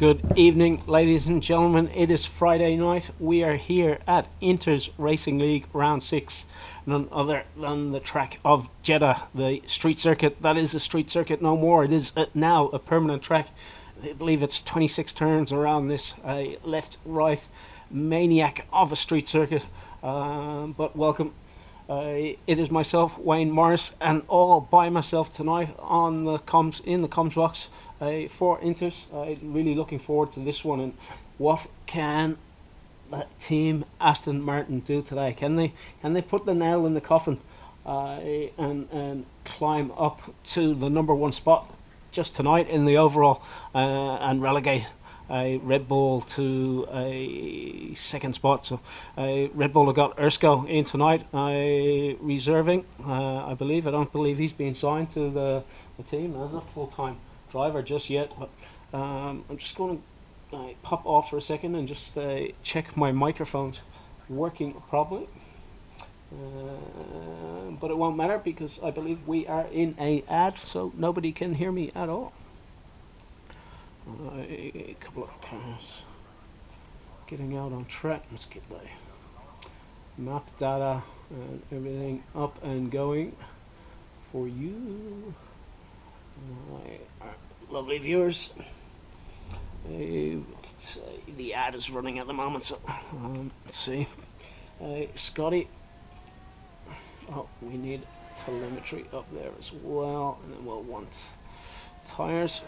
Good evening, ladies and gentlemen. It is Friday night. We are here at Inter's Racing League Round 6, none other than the track of Jeddah, the street circuit. That is a street circuit no more. It is now a permanent track. I believe it's 26 turns around this left-right maniac of a street circuit. But welcome. It is myself, Wayne Morris, and all by myself tonight in the comms box for Inters. Really looking forward to this one. And what can Team Aston Martin do today? Can they put the nail in the coffin and climb up to the number one spot just tonight in the overall and relegate Red Bull to a second spot? So Red Bull have got Ersko in tonight, reserving. I don't believe he's been signed to the team as a full-time driver just yet. But I'm just going to pop off for a second and just check my microphone's working properly. But it won't matter because I believe we are in a ad, so nobody can hear me at all. A couple of cars getting out on track. Let's get the map data and everything up and going for you, lovely viewers. The ad is running at the moment, so let's see. Scotty. Oh, we need telemetry up there as well, and then we'll want tires.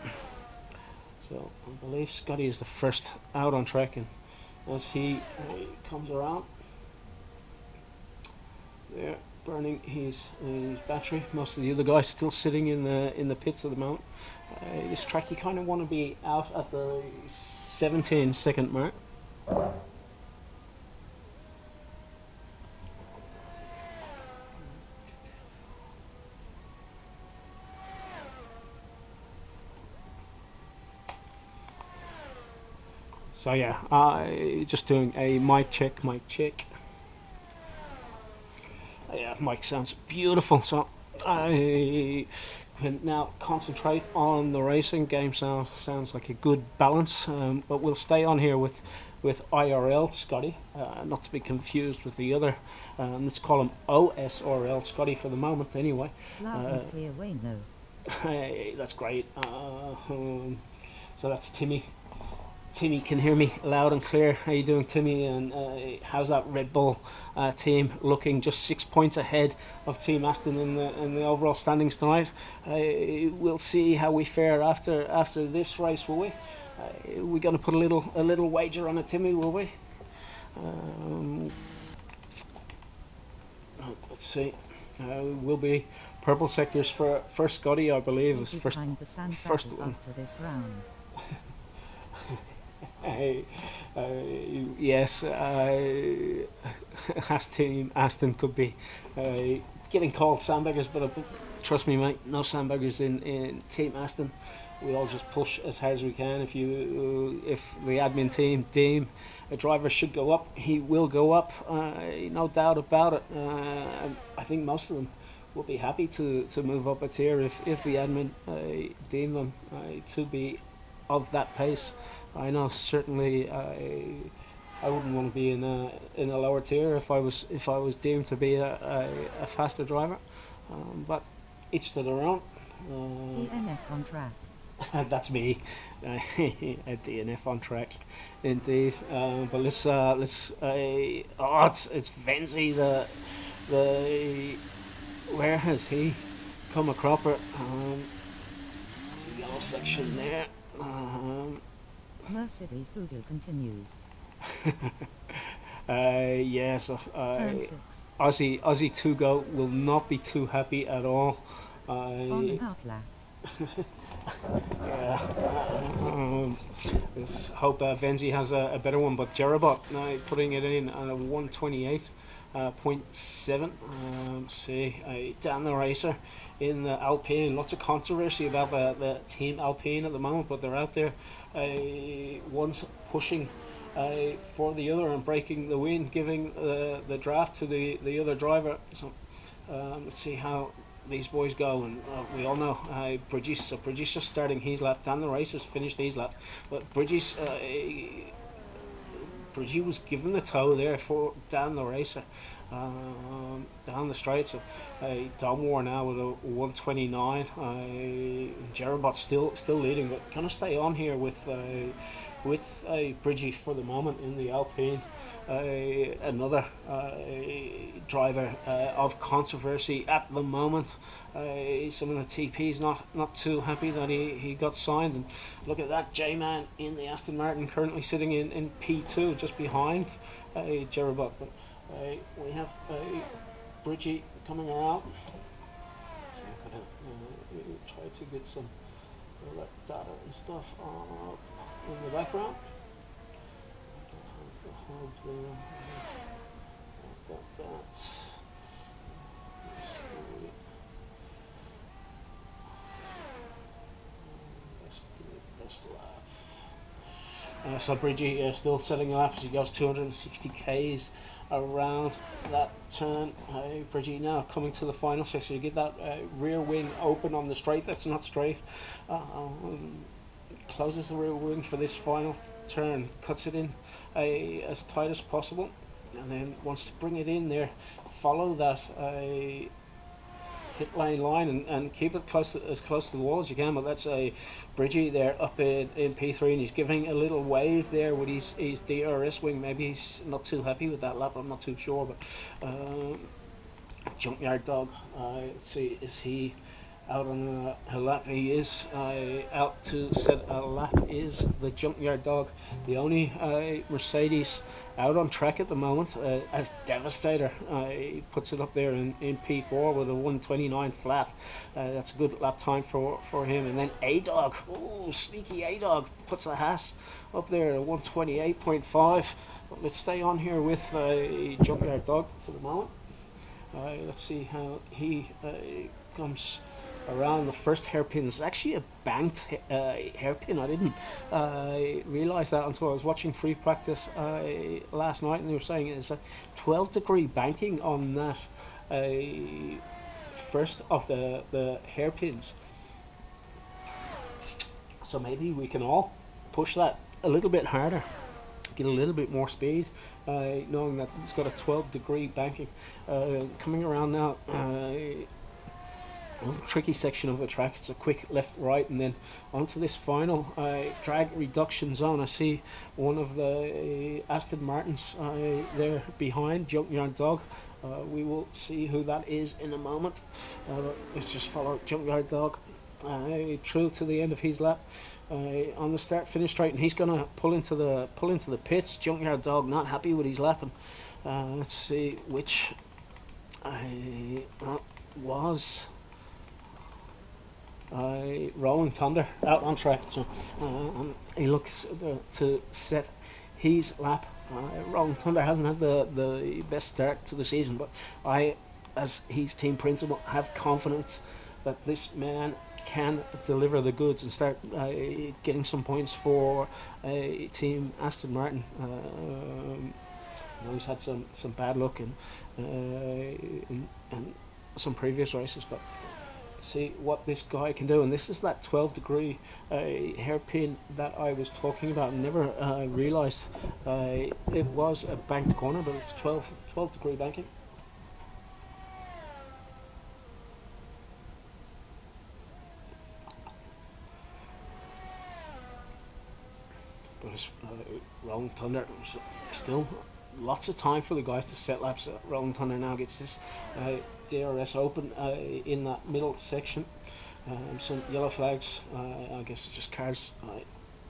So I believe Scotty is the first out on track, and as he comes around, there burning his battery. Most of the other guys still sitting in the pits at the moment. This track you kind of want to be out at the 17-second mark. So yeah, just doing a mic check. Yeah, mic sounds beautiful. So I can now concentrate on the racing. Game sounds like a good balance. But we'll stay on here with IRL Scotty, not to be confused with the other. Let's call him OSRL Scotty for the moment, anyway. Loud and clear, Wayne. No. Hey, that's great. So that's Timmy. Timmy can hear me loud and clear. How you doing, Timmy? And how's that Red Bull team looking? Just 6 points ahead of Team Aston in the overall standings tonight. We'll see how we fare after this race, will we? We're going to put a little wager on it, Timmy, will we? Let's see. Will be purple sectors for Scotty, I believe, is first one. After this round. Yes, Team Aston could be getting called sandbaggers, but trust me, mate, no sandbaggers in Team Aston. We all just push as hard as we can. If the admin team deem a driver should go up, he will go up. No doubt about it. I think most of them will be happy to move up a tier if the admin deem them to be of that pace. I know certainly I wouldn't want to be in a lower tier if I was deemed to be a faster driver, but each to their own. DNF on track. That's me, a DNF on track, indeed. But let's it's Venzi, the where has he come a cropper? It's a yellow section there. Mercedes voodoo continues. Yes, Aussie 2 Go will not be too happy at all. On outlap. Yeah. Let's hope Venzi has a better one, but Jerabot putting it in at 128.7. See, Dan the Racer in the Alpine. Lots of controversy about the Team Alpine at the moment, but they're out there. One's pushing for the other and breaking the wind, giving the draft to the other driver. So let's see how these boys go, and we all know Bridges just starting his lap. Dan the Racer's finished his lap, but Bridgie was given the toe there for down the racer, down the straight. So Donmore now with a 129. Jerabot still leading, but gonna stay on here with Bridgie for the moment in the Alpine. Another driver of controversy at the moment. Some of the TP's not too happy that he got signed. And look at that, J-Man in the Aston Martin, currently sitting in P2, just behind Jerabot. But we have Bridgie coming around. So I'm gonna try to get some data and stuff in the background. I've got that. Best lap. So Bridgie still setting laps. He goes 260 k's around that turn. Bridgie now coming to the final section. You get that rear wing open on the straight. That's not straight. Closes the rear wing for this final turn, cuts it in as tight as possible, and then wants to bring it in there, follow that pit lane line and keep it as close to the wall as you can. But that's a Bridgie there up in P3, and he's giving a little wave there with his DRS wing. Maybe he's not too happy with that lap, I'm not too sure. But Junkyard Dog, let's see, is he out on a lap? He is out to set a lap. Is the Junkyard Dog the only Mercedes out on track at the moment? As Devastator he puts it up there in P4 with a 129 flat. That's a good lap time for him. And then A-Dog, oh, sneaky A-Dog, puts the hat up there at 128.5. Let's stay on here with Junkyard Dog for the moment. Let's see how he comes around the first hairpin. It's actually a banked hairpin. I didn't realise that until I was watching free practice last night, and they were saying it's a 12-degree banking on that first of the hairpins. So maybe we can all push that a little bit harder, get a little bit more speed, knowing that it's got a 12-degree banking. Coming around now, a tricky section of the track. It's a quick left right and then onto this final drag reduction zone. I see one of the Aston Martins there behind Junkyard Dog. We will see who that is in a moment. Let's just follow Junkyard Dog through to the end of his lap on the start finish straight, and he's gonna pull into the pits. Junkyard Dog not happy with his lap, and let's see which was Rolling Thunder out on track. So he looks to set his lap. Rolling Thunder hasn't had the best start to the season, but I, as his team principal, have confidence that this man can deliver the goods and start getting some points for Team Aston Martin. I know he's had some bad luck in some previous races, but see what this guy can do. And this is that 12-degree hairpin that I was talking about. Never realized it was a banked corner, but it's 12-degree banking. But it's Rolling Thunder. Still lots of time for the guys to set laps. Rolling Thunder now gets this DRS open in that middle section. Some yellow flags. I guess just cars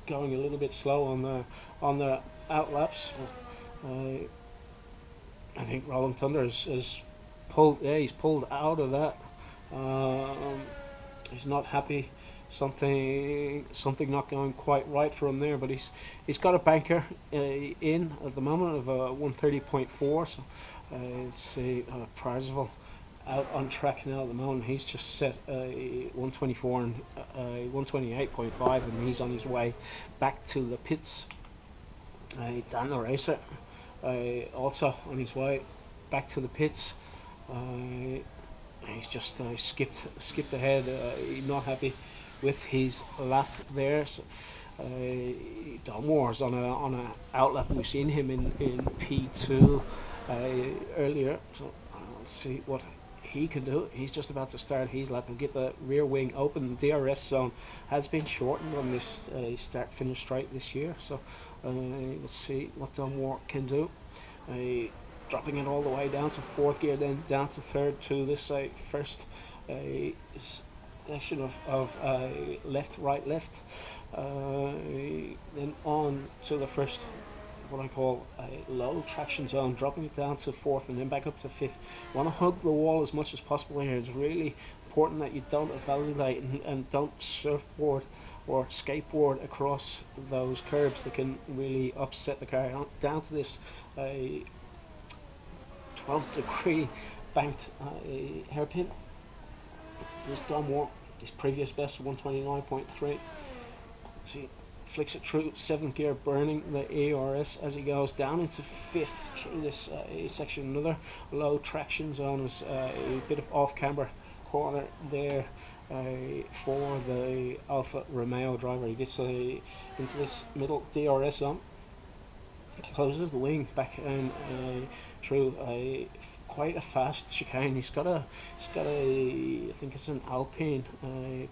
going a little bit slow on the out laps. I think Rolling Thunder is pulled. Yeah, he's pulled out of that. He's not happy. Something not going quite right for him there, but he's got a banker in at the moment of 130.4. So it's Parzival out on track now at the moment. He's just set 124 and 128.5, and he's on his way back to the pits. Dan the Racer also on his way back to the pits. He's just skipped ahead. Not happy with his lap there. So, Dunmore's on a outlap. We've seen him in P2 earlier. So let's see what he can do. He's just about to start his lap and get the rear wing open. The DRS zone has been shortened on this start-finish straight this year. So let's see what Dunmore can do. Dropping it all the way down to fourth gear, then down to third to this first section of left, right, left. Then on to the first, what I call a low traction zone, dropping it down to fourth and then back up to fifth. You want to hug the wall as much as possible here. It's really important that you don't evaluate and don't surfboard or skateboard across those curbs that can really upset the car. Down to this 12-degree banked hairpin. Here's Dunmore, his previous best 129.3. See, flicks it through 7th gear, burning the ARS as he goes down into 5th through this section. Another low traction zone is a bit of off-camber corner there for the Alfa Romeo driver. He gets into this middle DRS zone, closes the wing back in through quite a fast chicane. He's got a I think it's an Alpine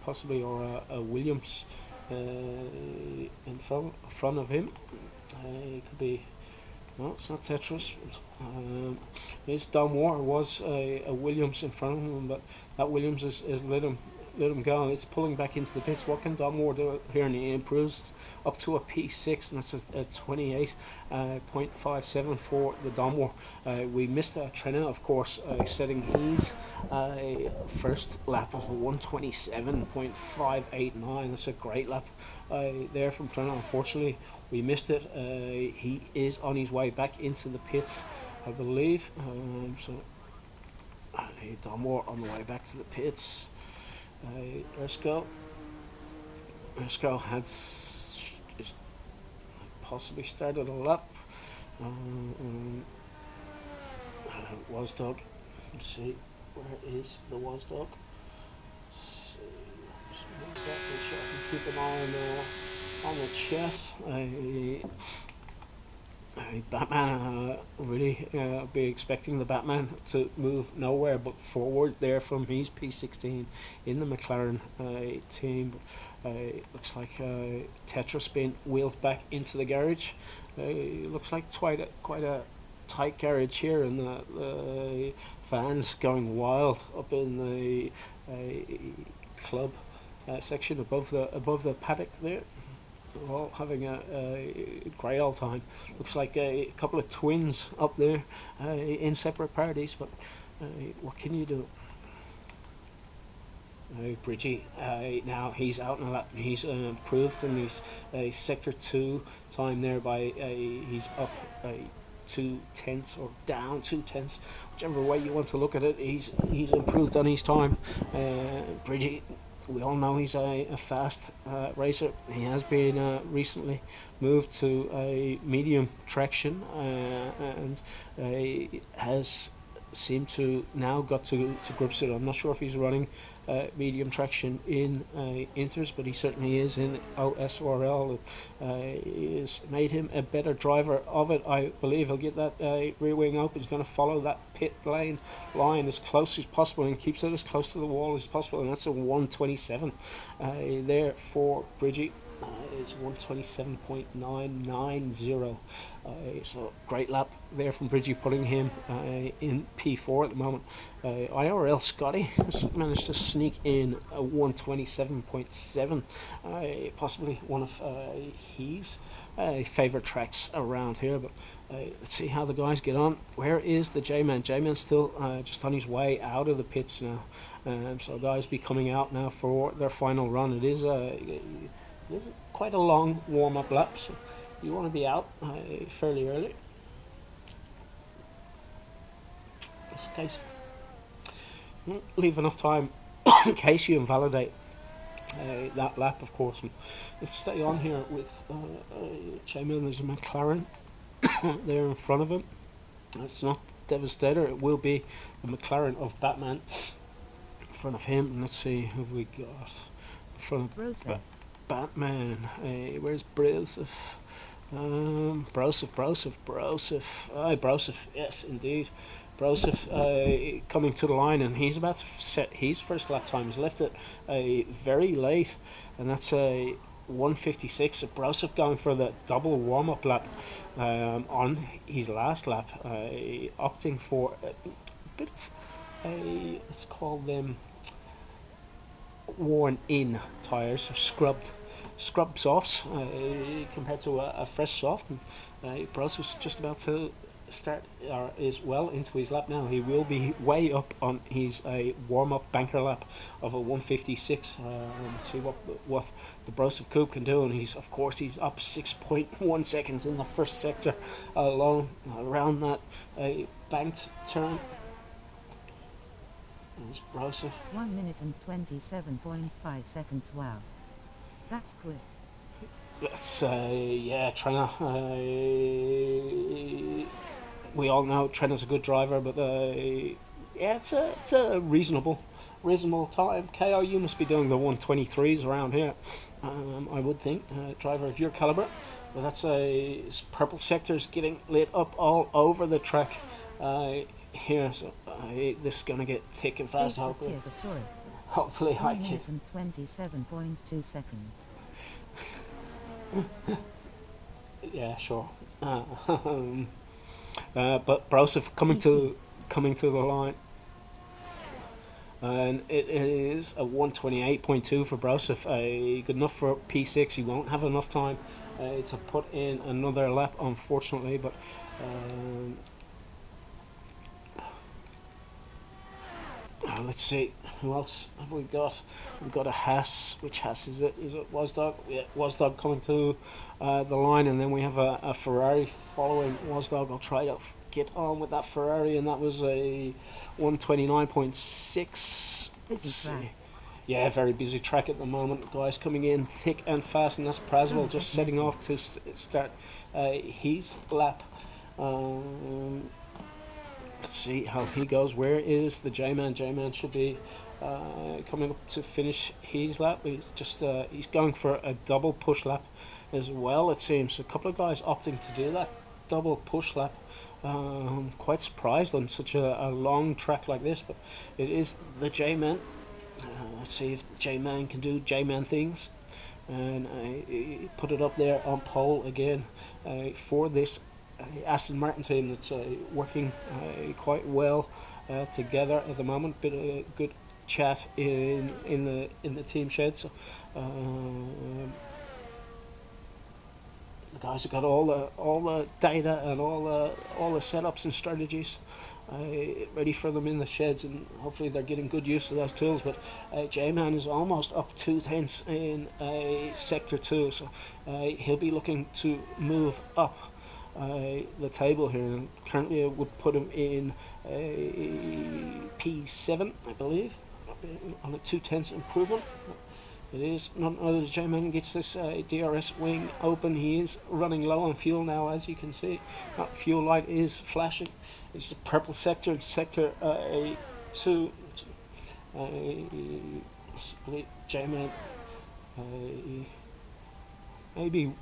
possibly, or a Williams in front of him. It could be, no, it's not Tetris. His Dunmore was a Williams in front of him, but that Williams is let him go. It's pulling back into the pits. What can Dunmore do here? And he improves up to a P6, and that's a 28.57 for the Dunmore. We missed Trenna, of course, setting his first lap of 127.589. That's a great lap there from Trenna. Unfortunately, we missed it. He is on his way back into the pits, I believe. Dunmore on the way back to the pits. Erskine has possibly started a lap. Wasdog. Let's see, where is the Wasdog? Let's see. I can keep an eye on the chat. Batman, really be expecting the Batman to move nowhere but forward there from his P16 in the McLaren team. Looks like Tetris being wheeled back into the garage. Looks like quite a tight garage here, and the fans going wild up in the club section above the paddock there. We're all having a great old time. Looks like a couple of twins up there in separate parties, but what can you do? Bridgie, now he's out in a lap. He's improved in his sector 2 time there by he's up 2/10 or down 2/10, whichever way you want to look at it. He's improved on his time. Bridgie, we all know he's a fast racer. He has been recently moved to a medium traction and has seemed to now got to grips with it. I'm not sure if he's running medium traction in Inters, but he certainly is in OSRL. It's made him a better driver of it, I believe. He'll get that rear wing open. He's going to follow that pit lane line as close as possible and keeps it as close to the wall as possible, and that's a 127 there for Bridgie. It's 127.990. So great lap there from Bridgie, putting him in P4 at the moment. IRL Scotty has managed to sneak in a 127.7, possibly one of his favourite tracks around here. But let's see how the guys get on. Where is the J-Man? J-Man's still just on his way out of the pits now. So guys be coming out now for their final run. It is quite a long warm-up lap, so you want to be out fairly early. In this case, leave enough time in case you invalidate that lap, of course. And let's stay on here with J-Man. There's a McLaren there in front of him. It's not Devastator, it will be the McLaren of Batman. front of him. Let's see who we got in front of Batman. Where's Broseph? Broseph. Aye, Broseph. Yes, indeed. Broseph coming to the line, and he's about to set his first lap time. He's left it very late, and that's a 1:56. Broseph going for the double warm-up lap on his last lap, opting for a bit of let's call them worn-in tyres, or scrub softs, compared to a fresh soft. And Broseph's just about to start, or is well into his lap now. He will be way up on his warm-up banker lap of a 1:56. Let's see what the Broseph Coupe can do, and he's up 6.1 seconds in the first sector alone around that banked turn. There's Broseph. 1 minute and 27.5 seconds. Wow, that's quick. Let's Trenna. We all know Trenna's a good driver, but it's a reasonable time. KO, you must be doing the 123s around here. I would think, driver of your caliber. But that's purple sector's getting lit up all over the track here. So this is gonna get thick and fast. Hopefully, I can. 1 minute and 27.2 seconds. Yeah, sure. But Broseph coming to the line, and it is a 1:28.2 for Broseph. Good enough for P6. He won't have enough time to put in another lap, unfortunately. But let's see, who else have we got? We've got a Haas. Which Haas is it? Is it Wasdog? Yeah, Wasdog coming to the line, and then we have a Ferrari following Wasdog. I'll try to get on with that Ferrari, and that was a 1:29.6. Let's see. Yeah, very busy track at the moment. Guys coming in thick and fast, and that's Praswell just setting off to start his lap. Let's see how he goes. Where is the J-Man? J-Man should be coming up to finish his lap. He's going for a double push lap as well, it seems. So a couple of guys opting to do that double push lap. Quite surprised on such a long track like this, but it is the J-Man. Let's see if the J-Man can do J-Man things, and put it up there on pole again for this Aston Martin team that's working quite well together at the moment. Bit of good chat in the team shed. So the guys have got all the data and all the setups and strategies ready for them in the sheds, and hopefully they're getting good use of those tools. But J-Man is almost up 2/10 in sector 2, so he'll be looking to move up the table here, and currently it would put him in P7, I believe, on a 2/10 improvement. It is none other than J-Man gets this DRS wing open. He is running low on fuel now, as you can see. That fuel light is flashing. It's the purple sector, sector 2. J-Man maybe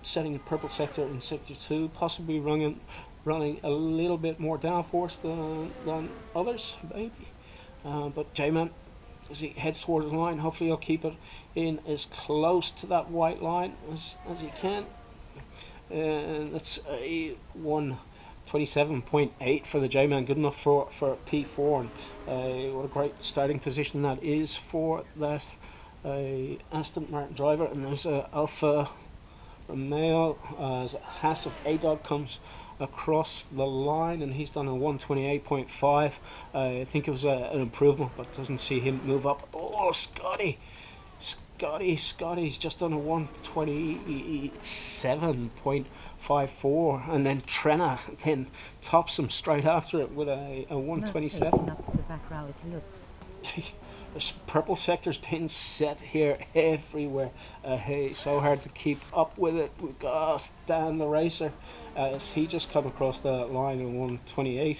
setting a purple sector in sector 2, possibly running a little bit more downforce than others, maybe. But J-Man, as he heads towards the line, hopefully he'll keep it in as close to that white line as he can. And that's a 1:27.8 for the J-Man, good enough for P4. And what a great starting position that is for that Aston Martin driver. And there's Alfa Romeo as Haas of A-Dog comes across the line, and he's done a 1:28.5. I think it was an improvement, but doesn't see him move up. Oh, Scotty's just done a 1:27.54, and then Trenna then tops him straight after it with a 1:27. Up the back row it looks. There's purple sectors being set here everywhere. Hey, so hard to keep up with it. We got Dan the Racer. As he just come across the line in 128.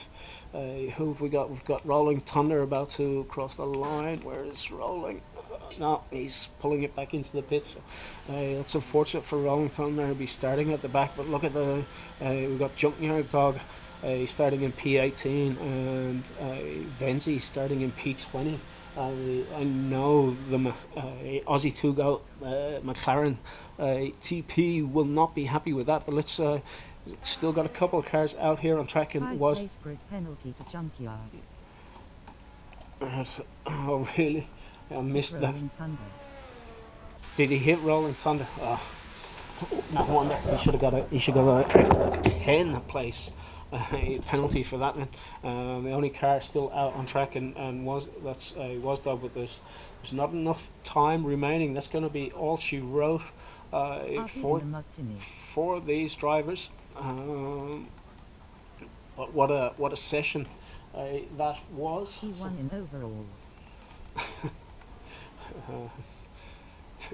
Who have we got? We've got Rolling Thunder about to cross the line. Where is Rolling? No, he's pulling it back into the pits. It's unfortunate for Rolling Thunder. He'll be starting at the back, but look at the. We've got Junkyard Dog starting in P18 and Venzi starting in P20. I know the Aussie Two Go McLaren TP will not be happy with that, but let's still got a couple of cars out here on track and 5 was place grid penalty to Junkyard. oh really? I missed that. Rolling Thunder. Did he hit Rolling Thunder? Oh, no wonder he should have got a 10 place penalty for that one. The only car still out on track and was done with this. There's not enough time remaining. That's going to be all she wrote for these drivers. But what a session that was. He won in overalls.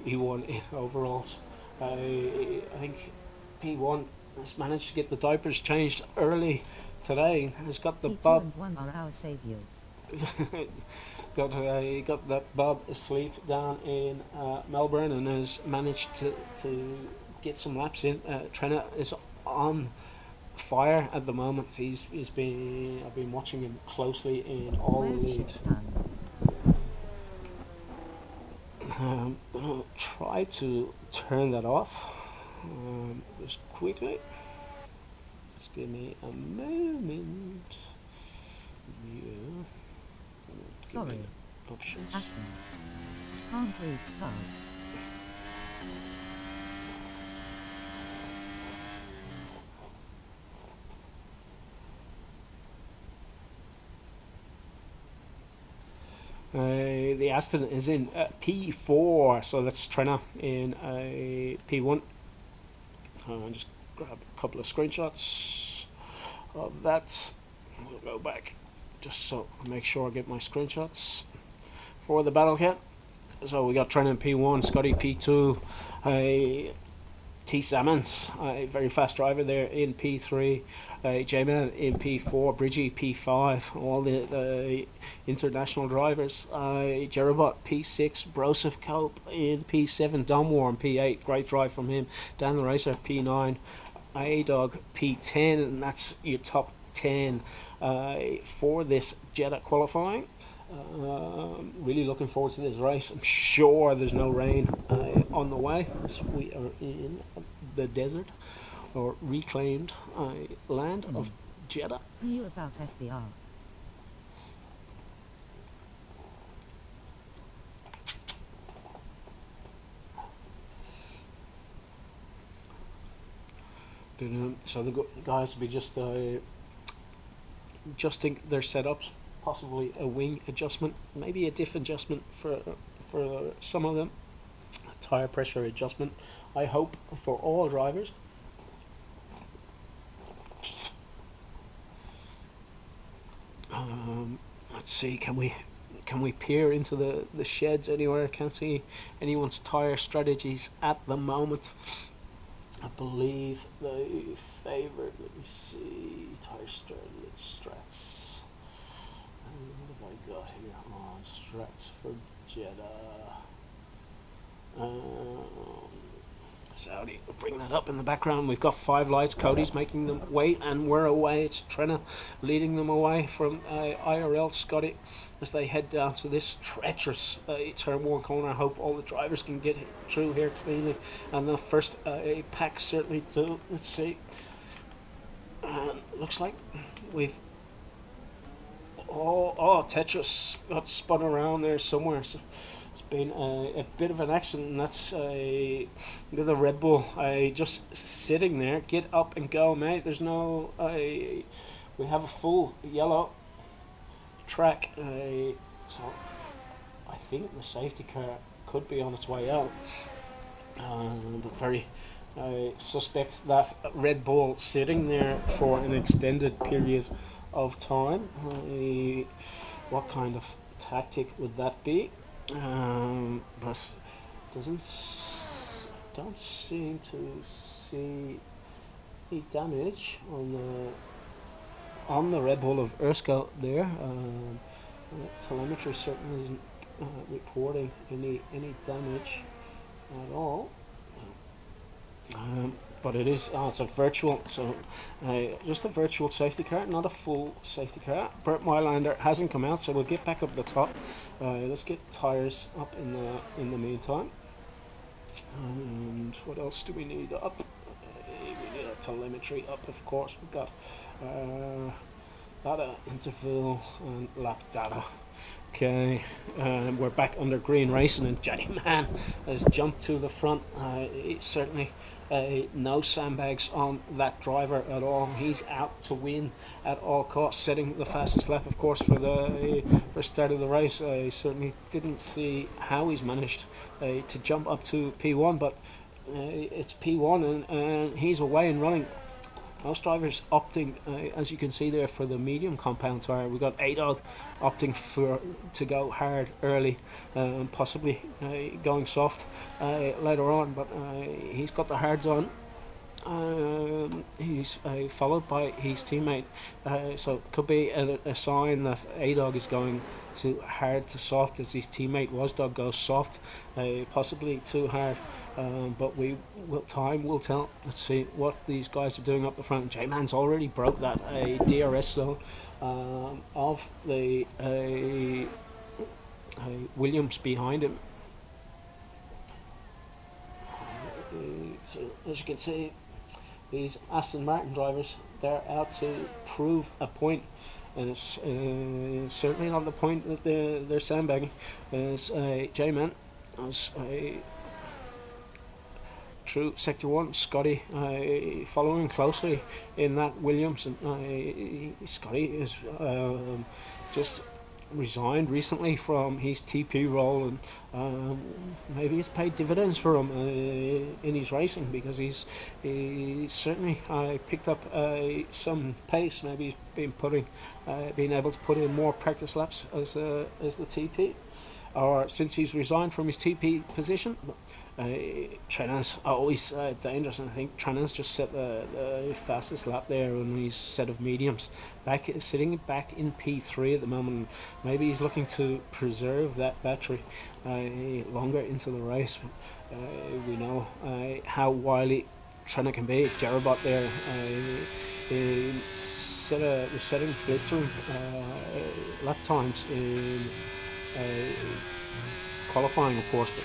He won in overalls. I think P1 has managed to get the diapers changed early today. He's got the T2 and 1 are our saviours. got that Bob asleep down in Melbourne and has managed to get some laps in. Trenna is on fire at the moment. I've been watching him closely in all leagues. I'll try to turn that off just quickly. Just give me a moment. Yeah. Sorry. Options. Aston. Can't read stars. The Aston is in P4, so that's Trenna in P1. Just grab a couple of screenshots of that. We'll go back just so I make sure I get my screenshots for the battle cat. So we got Trenna in P1, Scotty P2, T Salmons, a very fast driver there in P3, J-Man in P4, Bridgie P5, all the international drivers, Jerobot P6, Broseph Cope in P7, Don Warren P8, great drive from him, Dan the Racer P9, A-Dog P10, and that's your top 10 for this Jeddah qualifying. Really looking forward to this race. I'm sure there's no rain on the way as we are in the desert or reclaimed land of Jeddah. Knew about FBR. So the guys will be just adjusting their setups, possibly a wing adjustment, maybe a diff adjustment for some of them, a tire pressure adjustment, I hope, for all drivers. Let's see, can we peer into the sheds anywhere? I can't see anyone's tire strategies at the moment. I believe the favorite, let me see, tire strats. What have I got here on strats for Jeddah? Saudi, we'll bring that up in the background. We've got 5 lights. Cody's making them wait, and we're away. It's Trenna leading them away from IRL Scotty as they head down to this treacherous turn 1 corner. I hope all the drivers can get through here cleanly. And the first pack certainly do. Let's see. Looks like we've. Oh, Tetris got spun around there somewhere. So it's been a bit of an accident, and that's the Red Bull just sitting there. Get up and go, mate. There's no. We have a full yellow track, so I think the safety car could be on its way out. But very suspect that Red Bull sitting there for an extended period of time. What kind of tactic would that be? But don't seem to see any damage on the Red Bull of Erskine there. Telemetry certainly isn't reporting any damage at all. But it is, it's a virtual, so just a virtual safety car, not a full safety car. Bert Mylander hasn't come out, so we'll get back up the top. Let's get tyres up in the meantime. And what else do we need up? We need a telemetry up, of course. We've got data, interval, and lap data. Okay, we're back under green racing, and J-Man has jumped to the front. Certainly no sandbags on that driver at all. He's out to win at all costs, setting the fastest lap, of course, for the start of the race. I certainly didn't see how he's managed to jump up to P1, but it's P1, and he's away and running. Most drivers opting, as you can see there, for the medium compound tyre. We've got A-Dog opting to go hard early, and possibly going soft later on, but he's got the hards on. He's followed by his teammate, so it could be a sign that A-Dog is going too hard to soft, as his teammate Wasdog goes soft, possibly too hard. But time will tell. Let's see what these guys are doing up the front. J-Man's already broke that DRS zone of the Williams behind him. So as you can see, these Aston Martin drivers, they're out to prove a point, and it's certainly not the point that they're sandbagging. As J-Man as through sector 1, Scotty following closely in that Williams, and Scotty is just resigned recently from his TP role, and maybe it's paid dividends for him in his racing, because he's certainly picked up some pace. Maybe he's been able to put in more practice laps as the TP, or since he's resigned from his TP position. Trenan's always dangerous, and I think Trenan's just set the fastest lap there on his set of mediums, sitting back in P3 at the moment. Maybe he's looking to preserve that battery longer into the race. We know how wily Trenan can be. Jerobot there was setting blistering lap times in qualifying, of course, but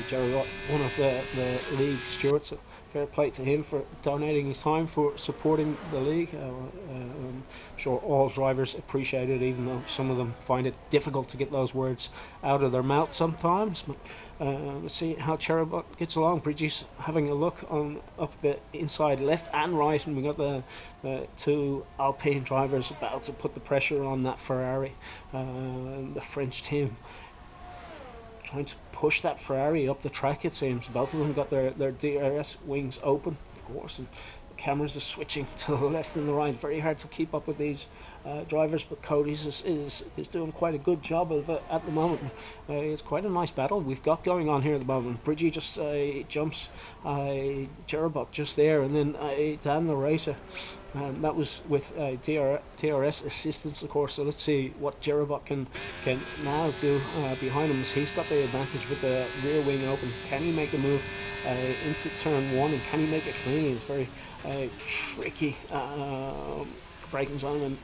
Jerry Watt, one of the league stewards, so fair play to him for donating his time for supporting the league. I'm sure all drivers appreciate it, even though some of them find it difficult to get those words out of their mouth sometimes. But let's see how Cherubot gets along. Bridgie's having a look up the inside left and right, and we got the two Alpine drivers about to put the pressure on that Ferrari. The French team trying to push that Ferrari up the track, it seems. Both of them got their DRS wings open, of course, and the cameras are switching to the left and the right. Very hard to keep up with these drivers, but Cody's is doing quite a good job of it at the moment. It's quite a nice battle we've got going on here at the moment. Bridgie just jumps Jerobot just there, and then Dan the racer. That was with DRS assistance, of course. So let's see what Jerobot can now do behind him. He's got the advantage with the rear wing open. Can he make the move into turn 1, and can he make it clean? It's very tricky braking zone, and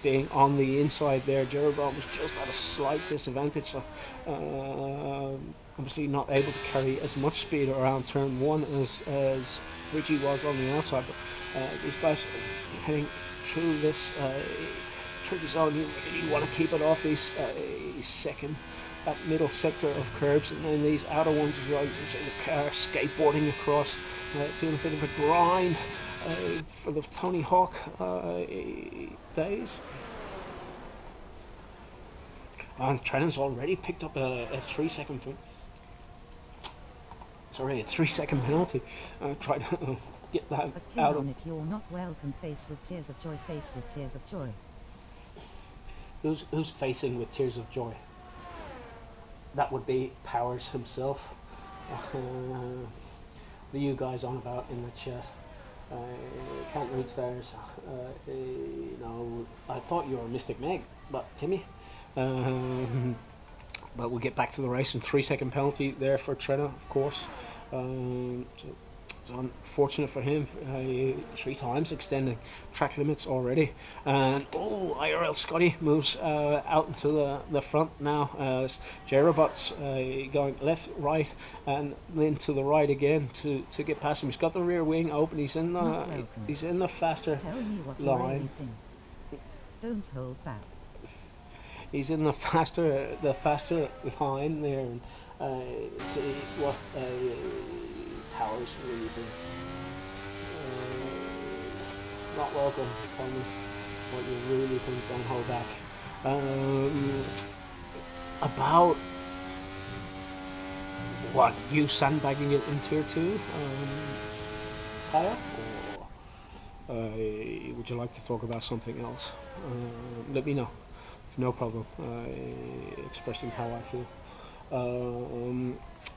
being on the inside there, Jerobot was just at a slight disadvantage. So obviously not able to carry as much speed around turn 1 as Bridgie was on the outside. But these guys heading through this tricky zone, you really want to keep it off these that middle sector of curbs, and then these outer ones as well. You can see the car skateboarding across, doing a bit of a grind for the Tony Hawk days. And Trennan's already picked up a 3-second thing. Sorry, a 3-second penalty. Try to get that out of. You're not welcome. Face with tears of joy. Face with tears of joy. Who's facing with tears of joy? That would be Powers himself. What are you guys on about in the chat? Can't read stars. No, I thought you were Mystic Meg, but Timmy. Um, but we'll get back to the race. And 3 second penalty there for Trenna, of course. So it's unfortunate for him. 3 times extending track limits already. And IRL Scotty moves out into the front now. J-Robot's going left, right, and then to the right again to get past him. He's got the rear wing open. He's in the faster Tell me what you line. really think. Don't hold back. He's in the faster line there, and see what Powers really thinks. Not welcome. Tell me what you really think. Don't hold back. About what, you sandbagging it in tier 2, Kaya, or would you like to talk about something else? Let me know. No problem. Expressing how I feel.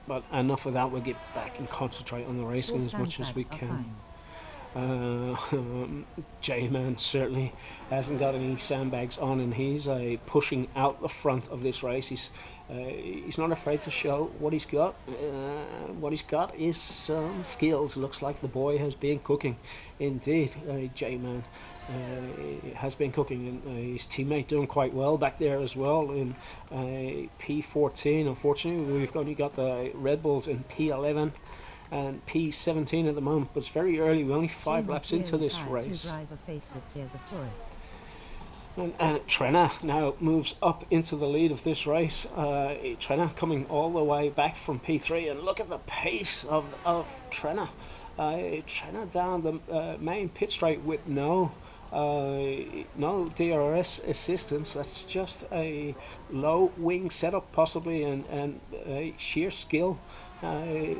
But enough of that. We'll get back and concentrate on the racing as much as we can. J-Man certainly hasn't got any sandbags on, and he's pushing out the front of this race. He's not afraid to show what he's got. What he's got is some skills. Looks like the boy has been cooking. Indeed, J-Man has been cooking, and his teammate doing quite well back there as well in P14. Unfortunately, we've only got the Red Bulls in P11 and P17 at the moment, but it's very early. We're only 5 laps into this race. And Trenna now moves up into the lead of this race. Trenna coming all the way back from P3, and look at the pace of Trenna. Trenna down the main pit straight with no DRS assistance. That's just a low wing setup possibly, and sheer skill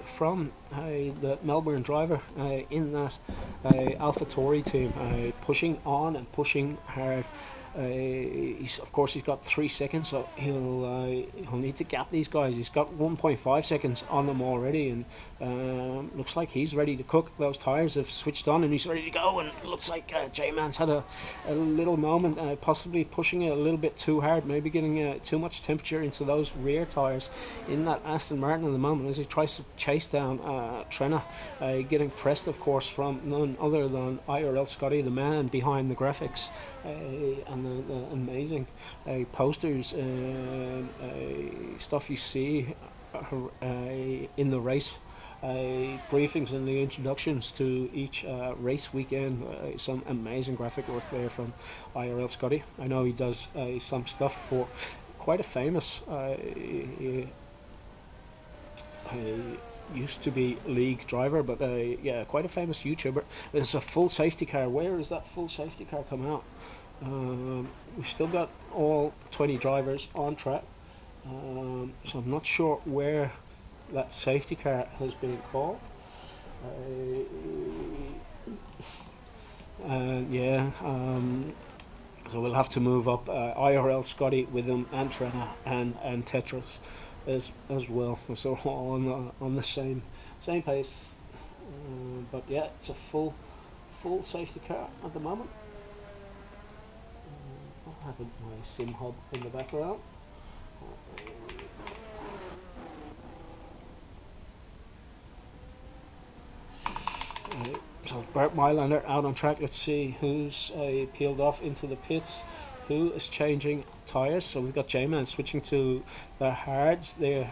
from the Melbourne driver in that AlphaTauri team, pushing on and pushing hard. Of course he's got 3 seconds, so he'll need to gap these guys. He's got 1.5 seconds on them already, and looks like he's ready to cook. Those tires have switched on and he's ready to go, and it looks like J-Man's had a little moment, possibly pushing it a little bit too hard, maybe getting too much temperature into those rear tires in that Aston Martin at the moment as he tries to chase down Trenna, getting pressed of course from none other than IRL Scotty, the man behind the graphics and the amazing posters and stuff you see in the race briefings and the introductions to each race weekend. Some amazing graphic work there from IRL Scotty. I know he does some stuff for quite a famous used to be league driver, but yeah, quite a famous YouTuber. There's a full safety car. Where is that full safety car come out? We've still got all 20 drivers on track, so I'm not sure where that safety car has been called. Yeah, so we'll have to move up IRL Scotty with him, and Trenna and Tetris as well. So all on the same pace. But yeah, it's a full safety car at the moment. I have my sim hub in the background. So Bert Mylander out on track. Let's see who's peeled off into the pits. Who is changing tyres? So we've got J-Man switching to the hards there.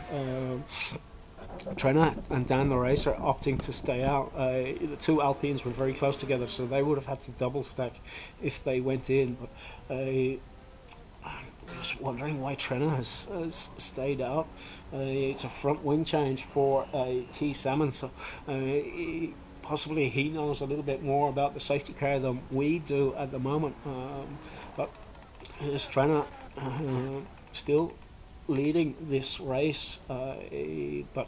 Trenna and Dan the Racer opting to stay out. The two Alpines were very close together, so they would have had to double stack if they went in. But I'm just wondering why Trenna has stayed out. It's a front wing change for T Salmon, so possibly he knows a little bit more about the safety car than we do at the moment. But is Trenna still leading this race, but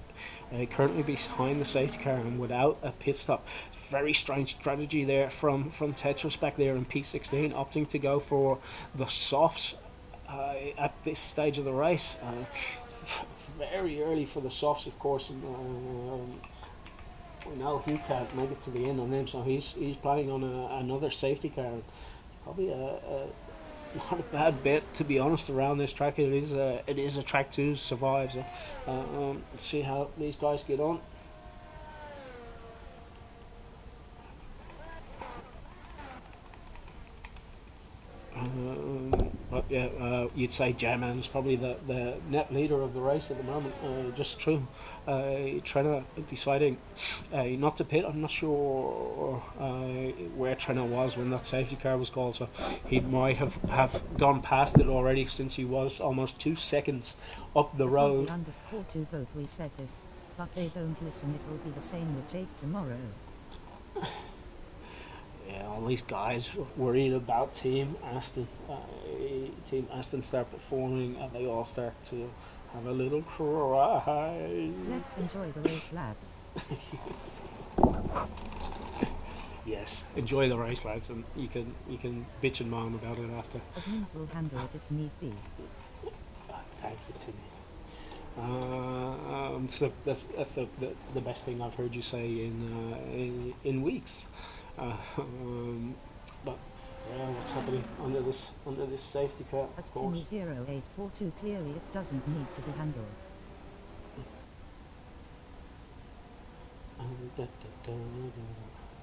currently behind the safety car and without a pit stop. Very strange strategy there from Tetris back there in P16, opting to go for the softs at this stage of the race. Very early for the softs, of course, and we know he can't make it to the end on them, so he's planning on another safety car. Probably not a bad bet, to be honest, around this track. It is a track to survive. So let's see how these guys get on. But yeah, you'd say J-Man is probably the net leader of the race at the moment. Just true. Trenna deciding not to pit. I'm not sure where Trenna was when that safety car was called, so he might have gone past it already, since he was almost 2 seconds up the road. Underscore to both we said this, but they don't listen. It will be the same with Jake tomorrow. Yeah, all these guys worried about Team Aston. Team Aston start performing, and they all start to have a little cry. Let's enjoy the race, lads. Yes, enjoy the race, lads, and you can bitch and moan about it after. Admins will handle it if need be. Thank you, Timmy. So that's the best thing I've heard you say in weeks. But yeah, what's happening under this safety car? At Timmy 0842, clearly it doesn't need to be handled.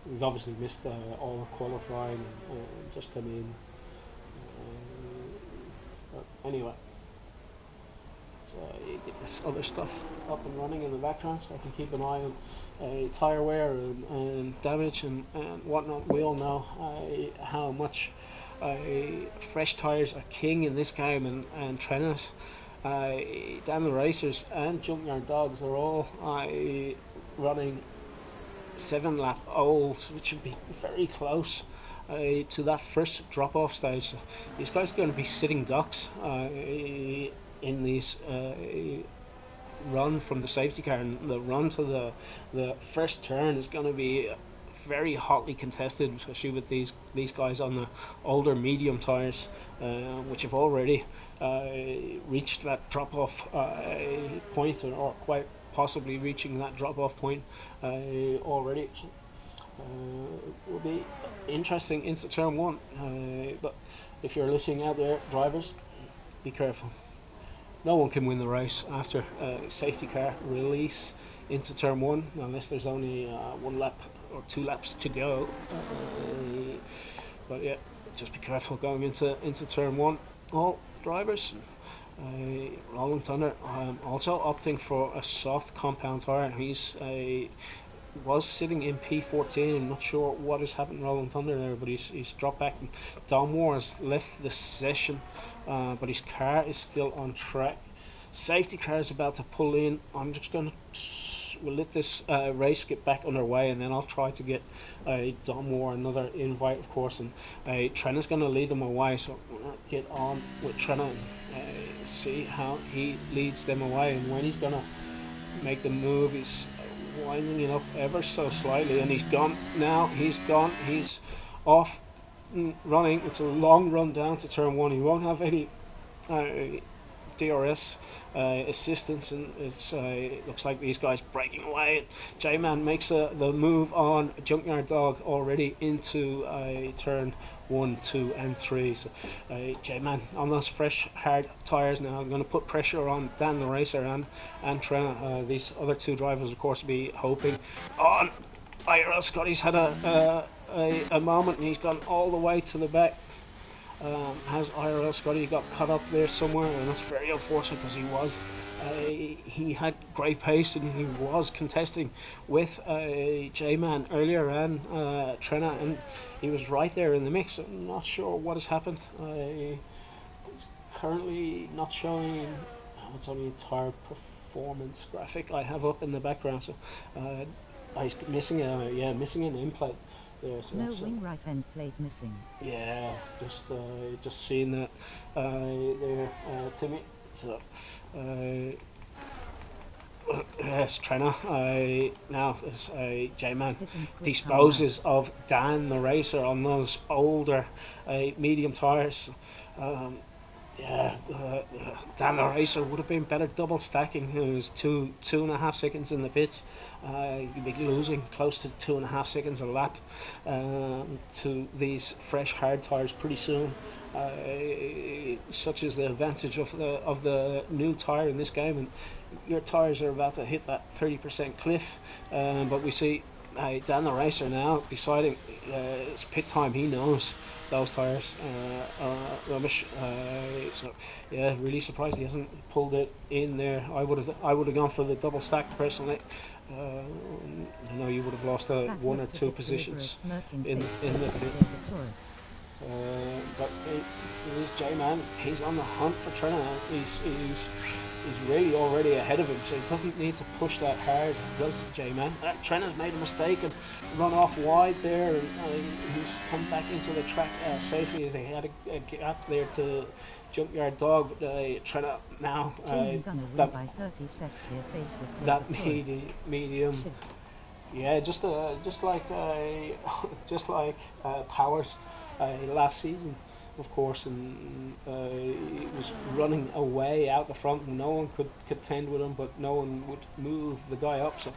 We've obviously missed all of qualifying and just come in. But anyway, so you get this other stuff up and running in the background, so I can keep an eye on tyre wear and damage and whatnot. We all know how much fresh tyres are king in this game, and trainers, damn the racers and junkyard dogs are all running 7-lap olds, which would be very close to that first drop-off stage. So these guys are going to be sitting ducks in these run from the safety car, and the run to the first turn is going to be very hotly contested, especially with these guys on the older medium tyres, which have already reached that drop-off point, or quite possibly reaching that drop-off point already. So, it will be interesting into turn one, but if you're listening out there, drivers, be careful. No one can win the race after safety car release into turn one, unless there's only 1 lap or 2 laps to go. But yeah, just be careful going into turn one. All drivers. Rolling Thunder also opting for a soft compound tyre. He's was sitting in P14. I'm not sure what has happened to Rolling Thunder there, but he's dropped back. Don Moore has left the session, but his car is still on track. Safety car is about to pull in. I'm just going to we'll let this race get back underway, and then I'll try to get Don Moore another invite, of course, and Trenna's going to lead them away, so we're going to get on with Trenna and see how he leads them away. And when he's going to make the move, he's winding it up ever so slightly, and he's gone now. He's gone. He's off running. It's a long run down to turn one. He won't have any DRS assistance, and it looks like these guys breaking away. J-Man makes the move on Junkyard Dog already into turn 1, 2 and 3. So J-Man on those fresh hard tyres now. I'm going to put pressure on Dan the Racer and Trenna. These other two drivers, of course, be hoping on IRL Scotty's had a moment, and he's gone all the way to the back. Has IRL Scotty got cut up there somewhere, and that's very unfortunate, because he had great pace, and he was contesting with J-Man earlier and Trenna, and he was right there in the mix. I'm not sure what has happened. Currently not showing. It's only a tire performance graphic I have up in the background, so he's missing an input. Yeah, so no wing right end plate missing. Yeah, just seeing that there, Timmy. So, yes, Trenna now as J-Man disposes of Dan the Racer on those older medium tyres. Yeah, Dan the Racer would have been better double stacking. It was 2.5 seconds in the pits. You'd be losing close to 2.5 seconds a lap to these fresh hard tires pretty soon. Such is the advantage of the new tire in this game, and your tires are about to hit that 30% cliff. But we see Dan the Racer now deciding it's pit time. He knows those tires rubbish. So yeah, really surprised he hasn't pulled it in there. I would have gone for the double stack personally. Uh, I know you would have lost That one or looked a two bit deliberate, positions smirking in face in the with pit. tears of joy. But it is J-Man. He's on the hunt for Trina. He's really already ahead of him, so he doesn't need to push that hard, does J-Man? Trina's made a mistake and run off wide there, and he's come back into the track safely as he had a gap there to Junkyard Dog. But Trina now, Jamie gonna win that by 30 seconds here, face with tears that of joy. medium, Shit. yeah, just like just like Powers last season, of course, and he was running away out the front, and no one could contend with him, but no one would move the guy up. So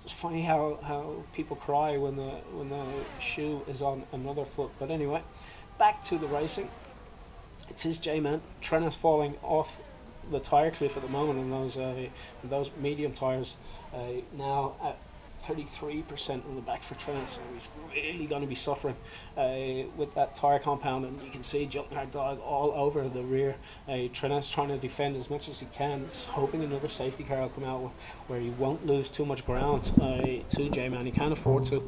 it's funny how people cry when the shoe is on another foot. But anyway, back to the racing. It is J-Man. Trena's falling off the tyre cliff at the moment on those medium tyres. Now at 33% on the back for Trent, so he's really going to be suffering with that tyre compound. And you can see Junkyard Dog all over the rear. Trent's trying to defend as much as he can. He's hoping another safety car will come out where he won't lose too much ground to J-Man. He can't afford to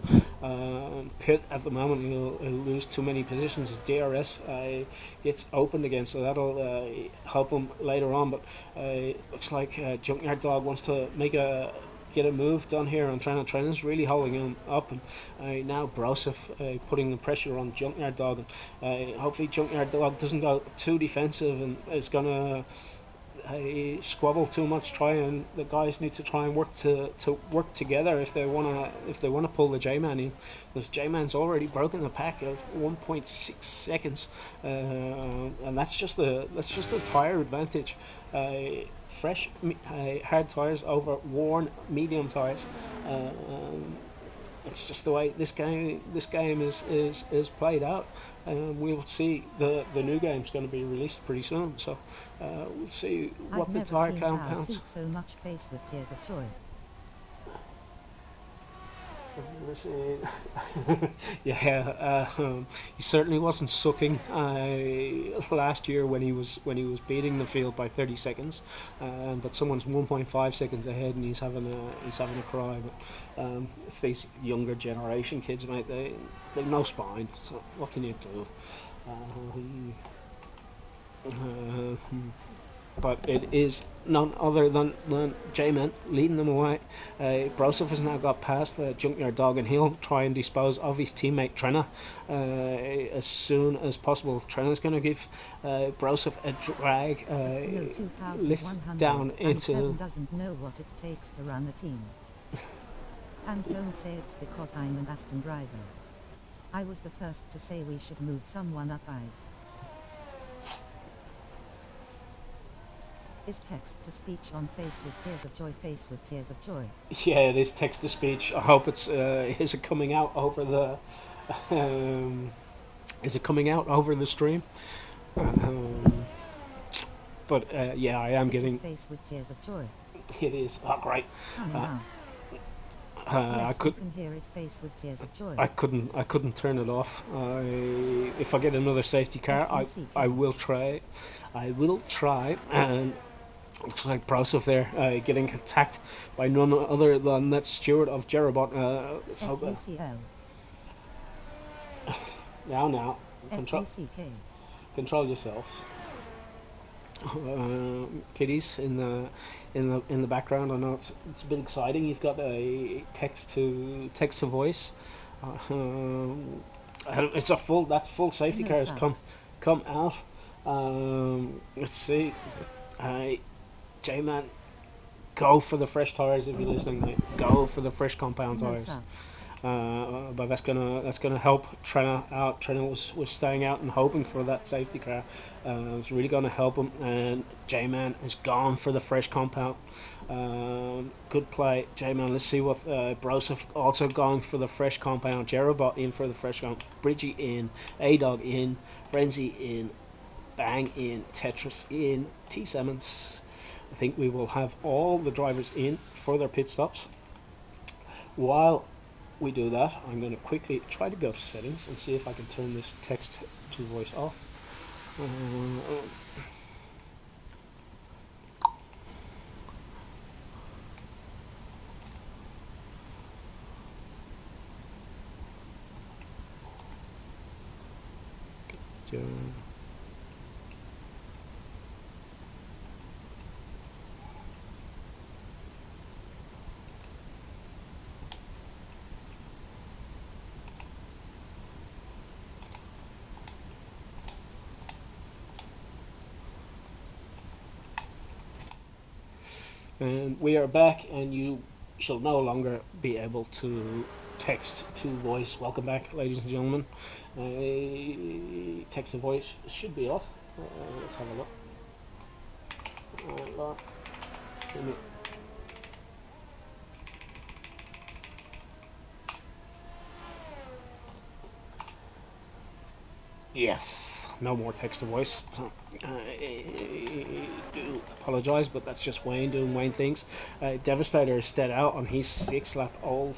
pit at the moment. He'll lose too many positions. His DRS gets opened again, so that'll help him later on. But looks like Junkyard Dog wants to get a move done here on Trent. Trent is really holding him up, and now Broseph putting the pressure on Junkyard Dog, and hopefully Junkyard Dog doesn't go too defensive and is gonna squabble too much. The guys need to try and work together if they wanna pull the J-Man in, because J-Man's already broken the pack of 1.6 seconds, and that's just the tire advantage. Fresh hard tires over worn medium tires. It's just the way this game is played out. We'll see the new game's going to be released pretty soon, so we'll see I've what the never tire seen count Al counts. seek so much face with tears of joy. We'll see. Yeah, he certainly wasn't sucking last year when he was beating the field by 30 seconds, but someone's 1.5 seconds ahead and he's having a cry. But it's these younger generation kids, mate. They've no spine. So what can you do? Uh, but it is none other than J-Man leading them away. Broseph has now got past Junkyard Dog, and he'll try and dispose of his teammate Trena as soon as possible. Trena's going to give Broseph a drag Kilo lift down 2107 into. doesn't know what it takes to run a team. And don't say it's because I'm an Aston driver. I was the first to say we should move someone up ice. Is text to speech on face with tears of joy, face with tears of joy. Yeah, it is text to speech. I hope is it coming out over the um, is it coming out over the stream? Um, but yeah, I am It is getting. face with tears of joy. It is. Oh, great. Coming Uh, out. I Yes, could. you can hear it, face with tears of joy. I couldn't turn it off. If I get another safety car, I FVCK. will try. I will try. And looks like Broseph there getting attacked by none other than that steward of Jerobot. Let's hope. FUCL. Now, FUCK. control yourselves. Kiddies in the background. I know it's a bit exciting. You've got a text to voice. It's a full safety No car has sucks. come out. Let's see. J-Man, go for the fresh tires if you're listening, mate. Go for the fresh compound No tires. sucks. but that's gonna help Trina out. Trina was staying out and hoping for that safety car. It's really gonna help him. And J-Man is gone for the fresh compound. Good play, J-Man. Let's see what Broseph also going for the fresh compound. Jerobot in for the fresh compound. Bridgie in. A-Dog in. Frenzy in. Bang in. Tetris in. T. Simmons. I think we will have all the drivers in for their pit stops. While we do that, I'm going to quickly try to go to settings and see if I can turn this text to voice off. And we are back, and you shall no longer be able to text to voice. Welcome back, ladies and gentlemen. Text to voice should be off. Let's have a look. Yes, no more text to voice. I do apologise, but that's just Wayne doing Wayne things. Devastator is stead out on his 6-lap old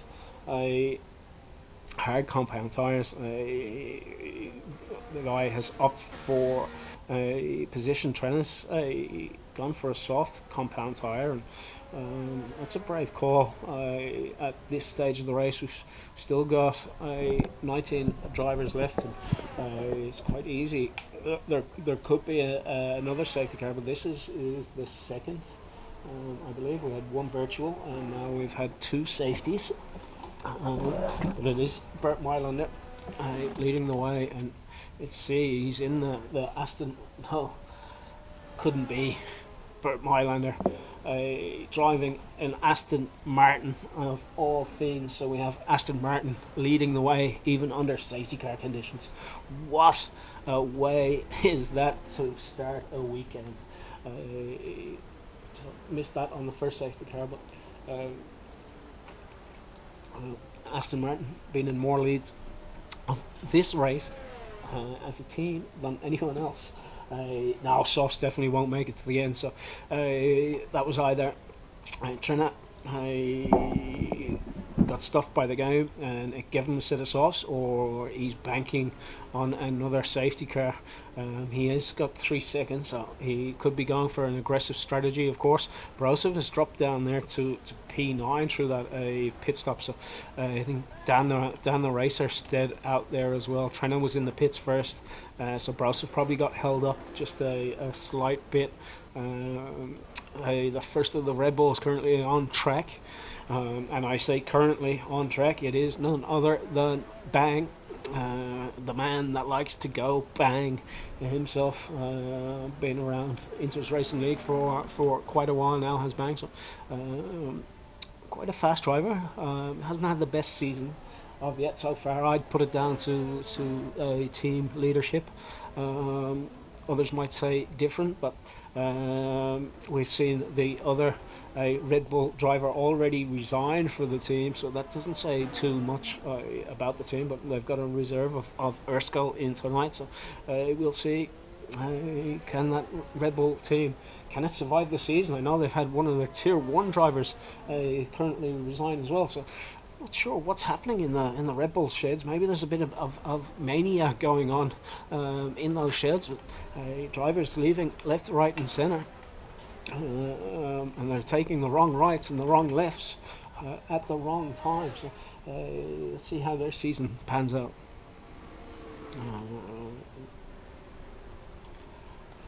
hard compound tyres. The guy has opted for a position trainers, gone for a soft compound tyre, and that's a brave call. At this stage of the race, we've still got 19 drivers left, and it's quite easy. There could be another safety car, but this is the second. I believe we had one virtual, and now we've had two safeties. But it is Bert Mylander leading the way, and let's see, he's in the Aston. No, couldn't be Bert Mylander driving an Aston Martin of all things. So we have Aston Martin leading the way even under safety car conditions. What a way is that to start a weekend? So missed that on the first safety car, but Aston Martin being in more leads of this race as a team than anyone else. Now Softs definitely won't make it to the end, so that was either Trinat got stuffed by the game and it gave him a set of softs, or he's banking on another safety car. He has got 3 seconds, so he could be going for an aggressive strategy, of course. Broseph has dropped down there to P9 through that pit stop, so I think Dan the racer stayed out there as well. Trenna was in the pits first, so Broseph probably got held up just a slight bit. The first of the Red Bulls currently on track, and I say currently on track. It is none other than Bang, the man that likes to go Bang himself. Been around Inters Racing League for quite a while now, has Bang. So quite a fast driver. Hasn't had the best season of yet so far. I'd put it down to team leadership. Others might say different, but we've seen the other Red Bull driver already resign for the team, so that doesn't say too much about the team. But they've got a reserve of Erskine in tonight, so we'll see. Can that Red Bull team, can it survive the season? I know they've had one of their Tier 1 drivers currently resign as well, so not sure what's happening in the Red Bull sheds. Maybe there's a bit of mania going on in those sheds, with drivers leaving left, right, and centre, and they're taking the wrong rights and the wrong lefts at the wrong time. So let's see how their season pans out.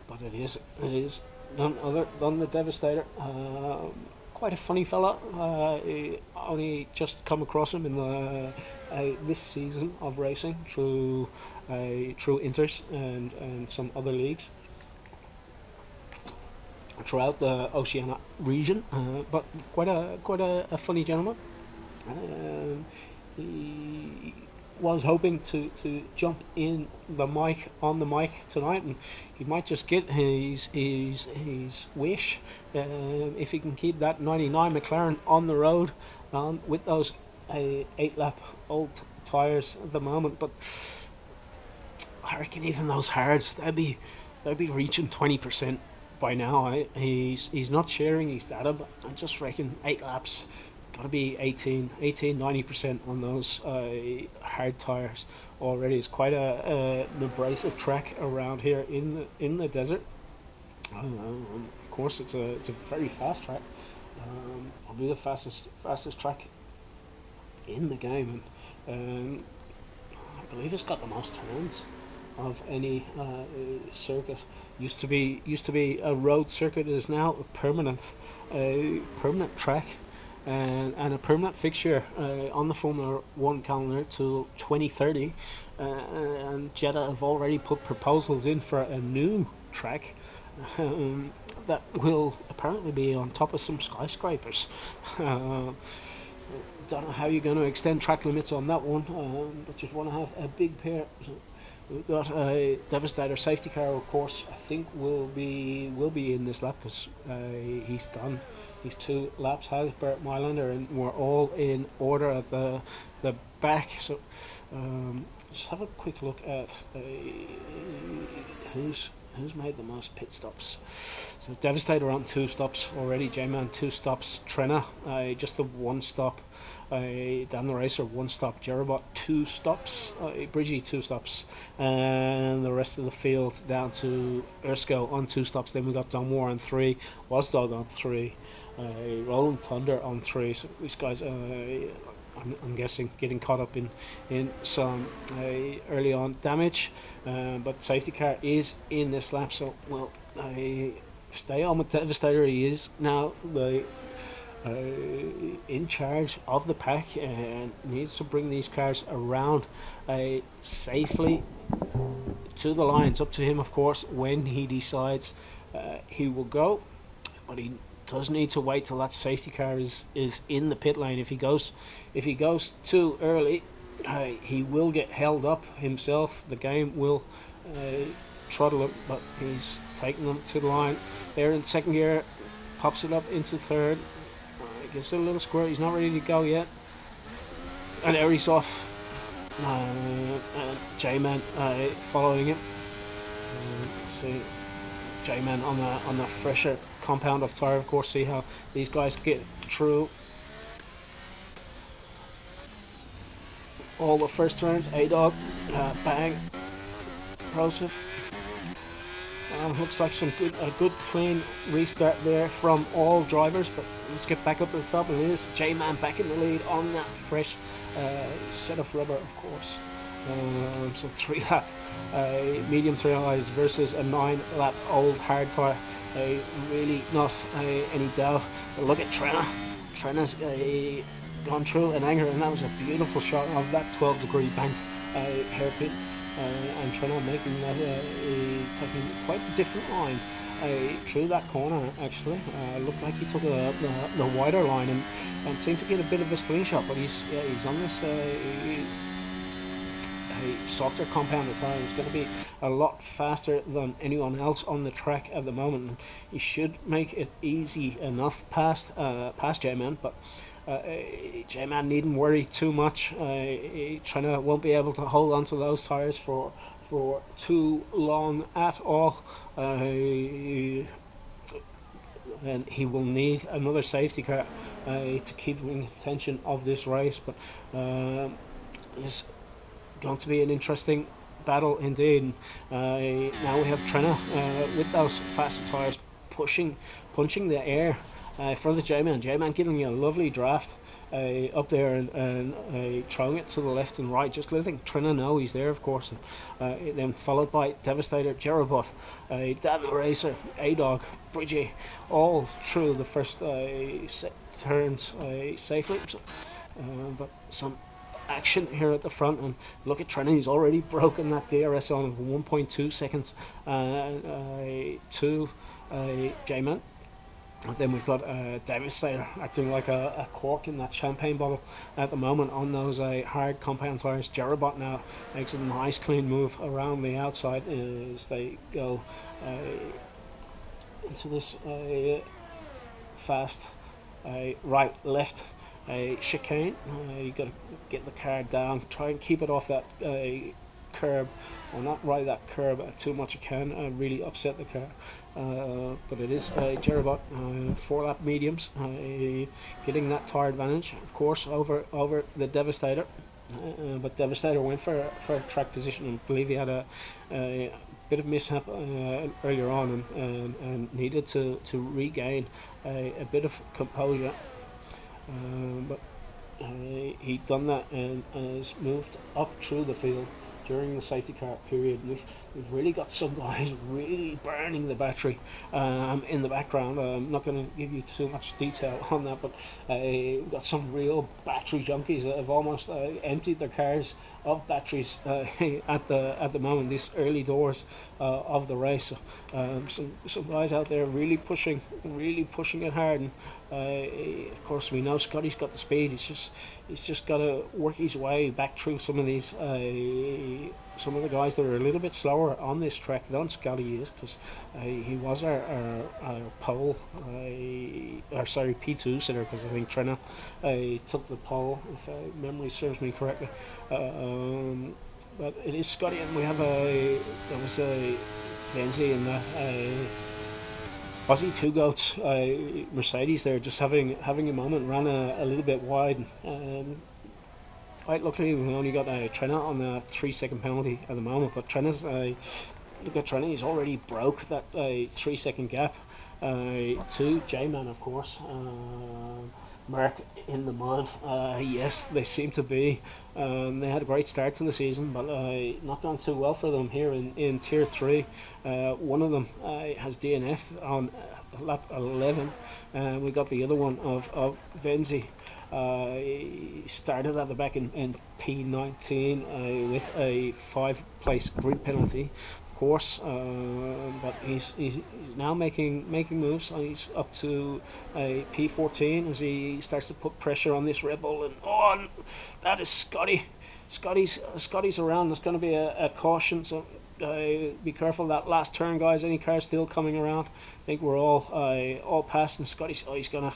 But it is none other than the Devastator. Quite a funny fella. Only just come across him in the this season of racing through Inters and some other leagues throughout the Oceania region. But quite a funny gentleman. he was hoping to jump in the mic on the mic tonight, and he might just get his wish if he can keep that 99 McLaren on the road with those 8 lap old tyres at the moment. But I reckon even those hards they'll be reaching 20% by now. He's not sharing his data, but I just reckon 8 laps got to be 90% on those hard tires already. It's quite an abrasive track around here in the desert. Of course, it's a very fast track. Probably the fastest track in the game, and I believe it's got the most turns of any circuit. Used to be a road circuit. It is now a permanent track and a permanent fixture on the Formula One calendar till 2030. And Jeddah have already put proposals in for a new track that will apparently be on top of some skyscrapers. Don't know how you're going to extend track limits on that one, but just want to have a big pair. So we've got a Devastator safety car, of course. I think will be in this lap because he's done his 2 laps. Has Bert Mylander, and we're all in order at the back. So just have a quick look at who's made the most pit stops. So Devastator on 2 stops already. J-Man 2 stops. Trenna just the 1 stop. Dan the Racer 1 stop. Jerobot 2 stops. Bridgie 2 stops. And the rest of the field down to Ersko on 2 stops. Then we got Don War on 3. Wasdog on 3. Rolling Thunder on 3. So these guys, I'm guessing, getting caught up in some early on damage. But safety car is in this lap, so well, stay on with Devastator. He is now the in charge of the pack and needs to bring these cars around safely to the line. It's up to him, of course, when he decides he will go, but he does need to wait till that safety car is in the pit lane. If he goes too early, he will get held up himself. The game will throttle him, but he's taking them to the line. There in second gear, pops it up into third. Gives it a little squirt. He's not ready to go yet, and there he's off. And J-Man following him. Let's see, J-Man on the fresher compound of tyre. Of course, see how these guys get through all the first turns. A-Dog, bang, Joseph. Looks like a good clean restart there from all drivers, but let's get back up to the top. And it is J-Man back in the lead on that fresh set of rubber, of course. So 3-lap medium tyres versus a 9-lap old hard tyre. Really not any doubt. But look at Trenna. Trenna's gone through an anger, and that was a beautiful shot of that 12-degree banked hairpin. And Trenna making that taking quite a different line through that corner. Actually, looked like he took the wider line and seemed to get a bit of a slingshot. But he's on this a softer compounded tyre. He's going to be a lot faster than anyone else on the track at the moment. And he should make it easy enough past J-Man, but. J-Man needn't worry too much. Trenna won't be able to hold on to those tyres for too long at all. And he will need another safety car to keep him in contention of this race. But it's going to be an interesting battle indeed. Now we have Trenna with those faster tyres punching the air. For the J-Man. J-Man giving you a lovely draft up there and throwing it to the left and right, just letting Trenna know he's there, of course. And then followed by Devastator, Jerobot, Dan the Racer, A-Dog, Bridgie, all through the first turns safely. But some action here at the front, and look at Trenna. He's already broken that DRS on of 1.2 seconds to J-Man. And then we've got Devastator acting like a cork in that champagne bottle at the moment on those hard compound tyres. Jerabot now makes a nice clean move around the outside as they go into this fast right left chicane. You got to get the car down, try and keep it off that curb, or not ride that curb too much. It can really upset the car. But it is Jerabot for lap mediums, getting that tyre advantage, of course, over the Devastator. But Devastator went for track position, and I believe he had a bit of mishap earlier on, and needed to regain a bit of composure. But he'd done that and has moved up through the field during the safety car period. We've really got some guys really burning the battery in the background. I'm not going to give you too much detail on that, but we've got some real battery junkies that have almost emptied their cars of batteries at the moment, these early doors of the race. So, some guys out there really pushing it hard. And of course, we know Scotty's got the speed. He's just got to work his way back through some of these some of the guys that are a little bit slower on this track than Scotty is, because he was our pole, sorry, P2 sitter, because I think Trenna took the pole, if memory serves me correctly. But it is Scotty, and we have there was a Benzie and Aussie Two Goats Mercedes there, just having a moment, ran a little bit wide. Quite luckily, we only got Trenna on the 3 second penalty at the moment, but Trenna's look at Trenna, he's already broke that 3 second gap to J-Man, of course. Mark in the mud. Yes, they seem to be. They had a great start to the season, but not going too well for them here in Tier 3. One of them has DNF'd on lap 11. We got the other one of Benzie. He started at the back in P19 with a 5-place grid penalty, of course, but he's now making moves. He's up to a P14 as he starts to put pressure on this Red Bull, and that is Scotty. Scotty's around. There's going to be a caution, so be careful that last turn, guys. Any car still coming around. I think we're all past, and Scotty's he's gonna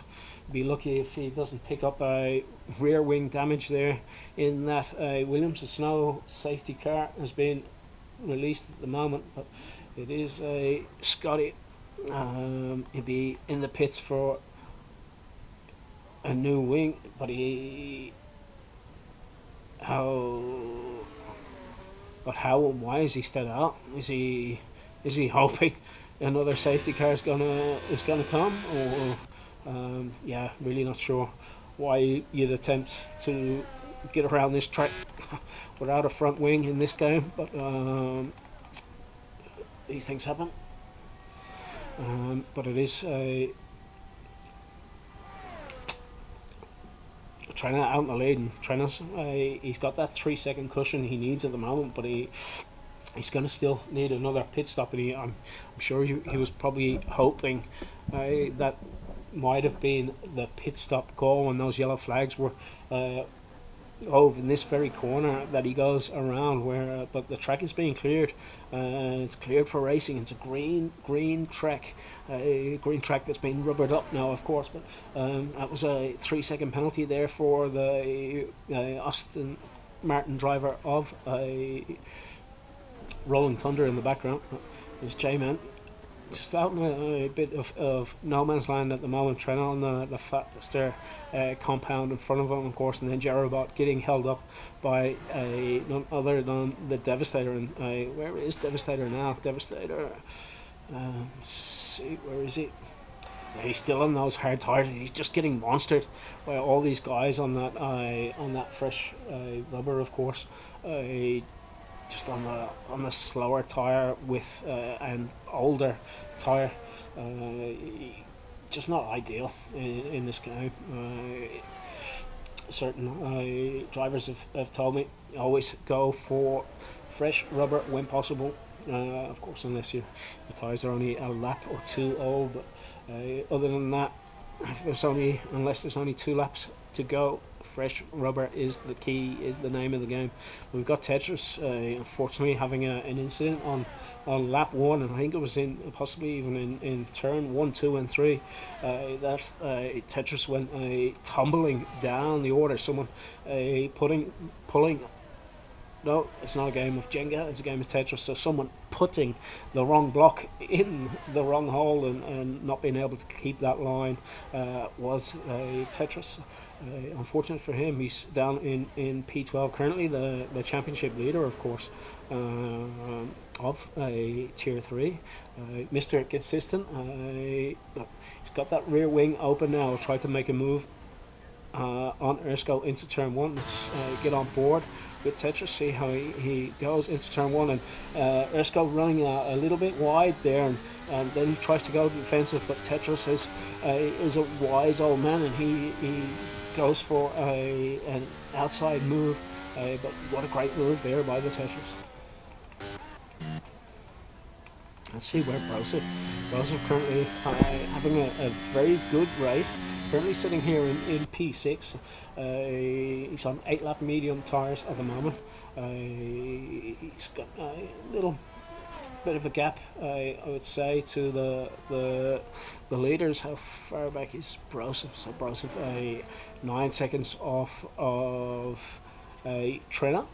be lucky if he doesn't pick up a rear wing damage there in that Williams. The snow safety car has been released at the moment, but it is a Scotty. He'll be in the pits for a new wing, but how and why is he still out? Is he hoping another safety car is gonna come, or yeah, really not sure why you'd attempt to get around this track without a front wing in this game, but these things happen. But it is Trenna out in the lead, and Trenna's he's got that 3 second cushion he needs at the moment, but he's going to still need another pit stop, and I'm sure he was probably hoping that might have been the pit stop call when those yellow flags were over in this very corner that he goes around, where but the track is being cleared. It's cleared for racing. It's a green track, green track that's been rubbered up now, of course, but that was a 3 second penalty there for the Aston Martin driver of Rolling Thunder in the background. There's J-Man just out in a bit of no man's land at the moment. Trenna on the faster compound in front of him, of course, and then Jerabot getting held up by none other than the Devastator. And where is Devastator now? Devastator, see, where is he? Yeah, he's still on those hard tires. He's just getting monstered by all these guys on that fresh rubber, of course. Just on the slower tire with an older tire, just not ideal in this game. Certain drivers have told me always go for fresh rubber when possible. of course, unless the tyres are only a lap or two old. But other than that, unless there's only 2 laps to go, fresh rubber is the key, is the name of the game. We've got Tetris, unfortunately, having an incident on lap 1, and I think it was possibly even in turn 1, 2, and 3. That Tetris went tumbling down the order. Someone pulling. No, it's not a game of Jenga, it's a game of Tetris. So someone putting the wrong block in the wrong hole and not being able to keep that line was Tetris. Unfortunate for him, he's down in P12 currently, the championship leader, of course, of Tier 3. Mr. Consistent, he's got that rear wing open now. I'll try to make a move on Ersko into turn 1. Let's get on board with Tetris, see how he goes into turn 1, and Ersko running a little bit wide there, and then he tries to go defensive, but Tetris is a wise old man, and he goes for an outside move, but what a great move there by the Tetris. Let's see where Brosov currently having a very good race. Currently sitting here in P6. He's on 8-lap medium tyres at the moment. He's got a little bit of a gap, I would say, to the leaders. How far back is Brosov? So Brosov 9 seconds off of Trina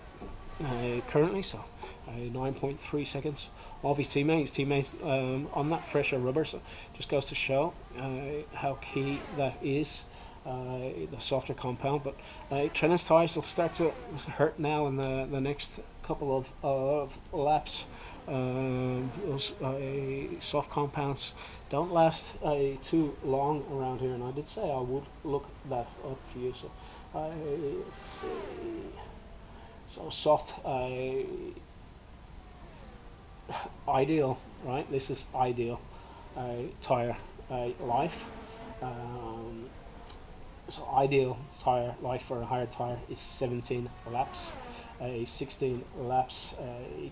currently, so 9.3 seconds of his teammates on that fresher rubber. So just goes to show how key that is, the softer compound. But Trina's tyres will start to hurt now in the next couple of laps. Those soft compounds don't last too long around here, and I did say I would look that up for you. So let's see. So soft, ideal, right? This is ideal tire life. So ideal tire life for a hard tire is 17 laps. 16 laps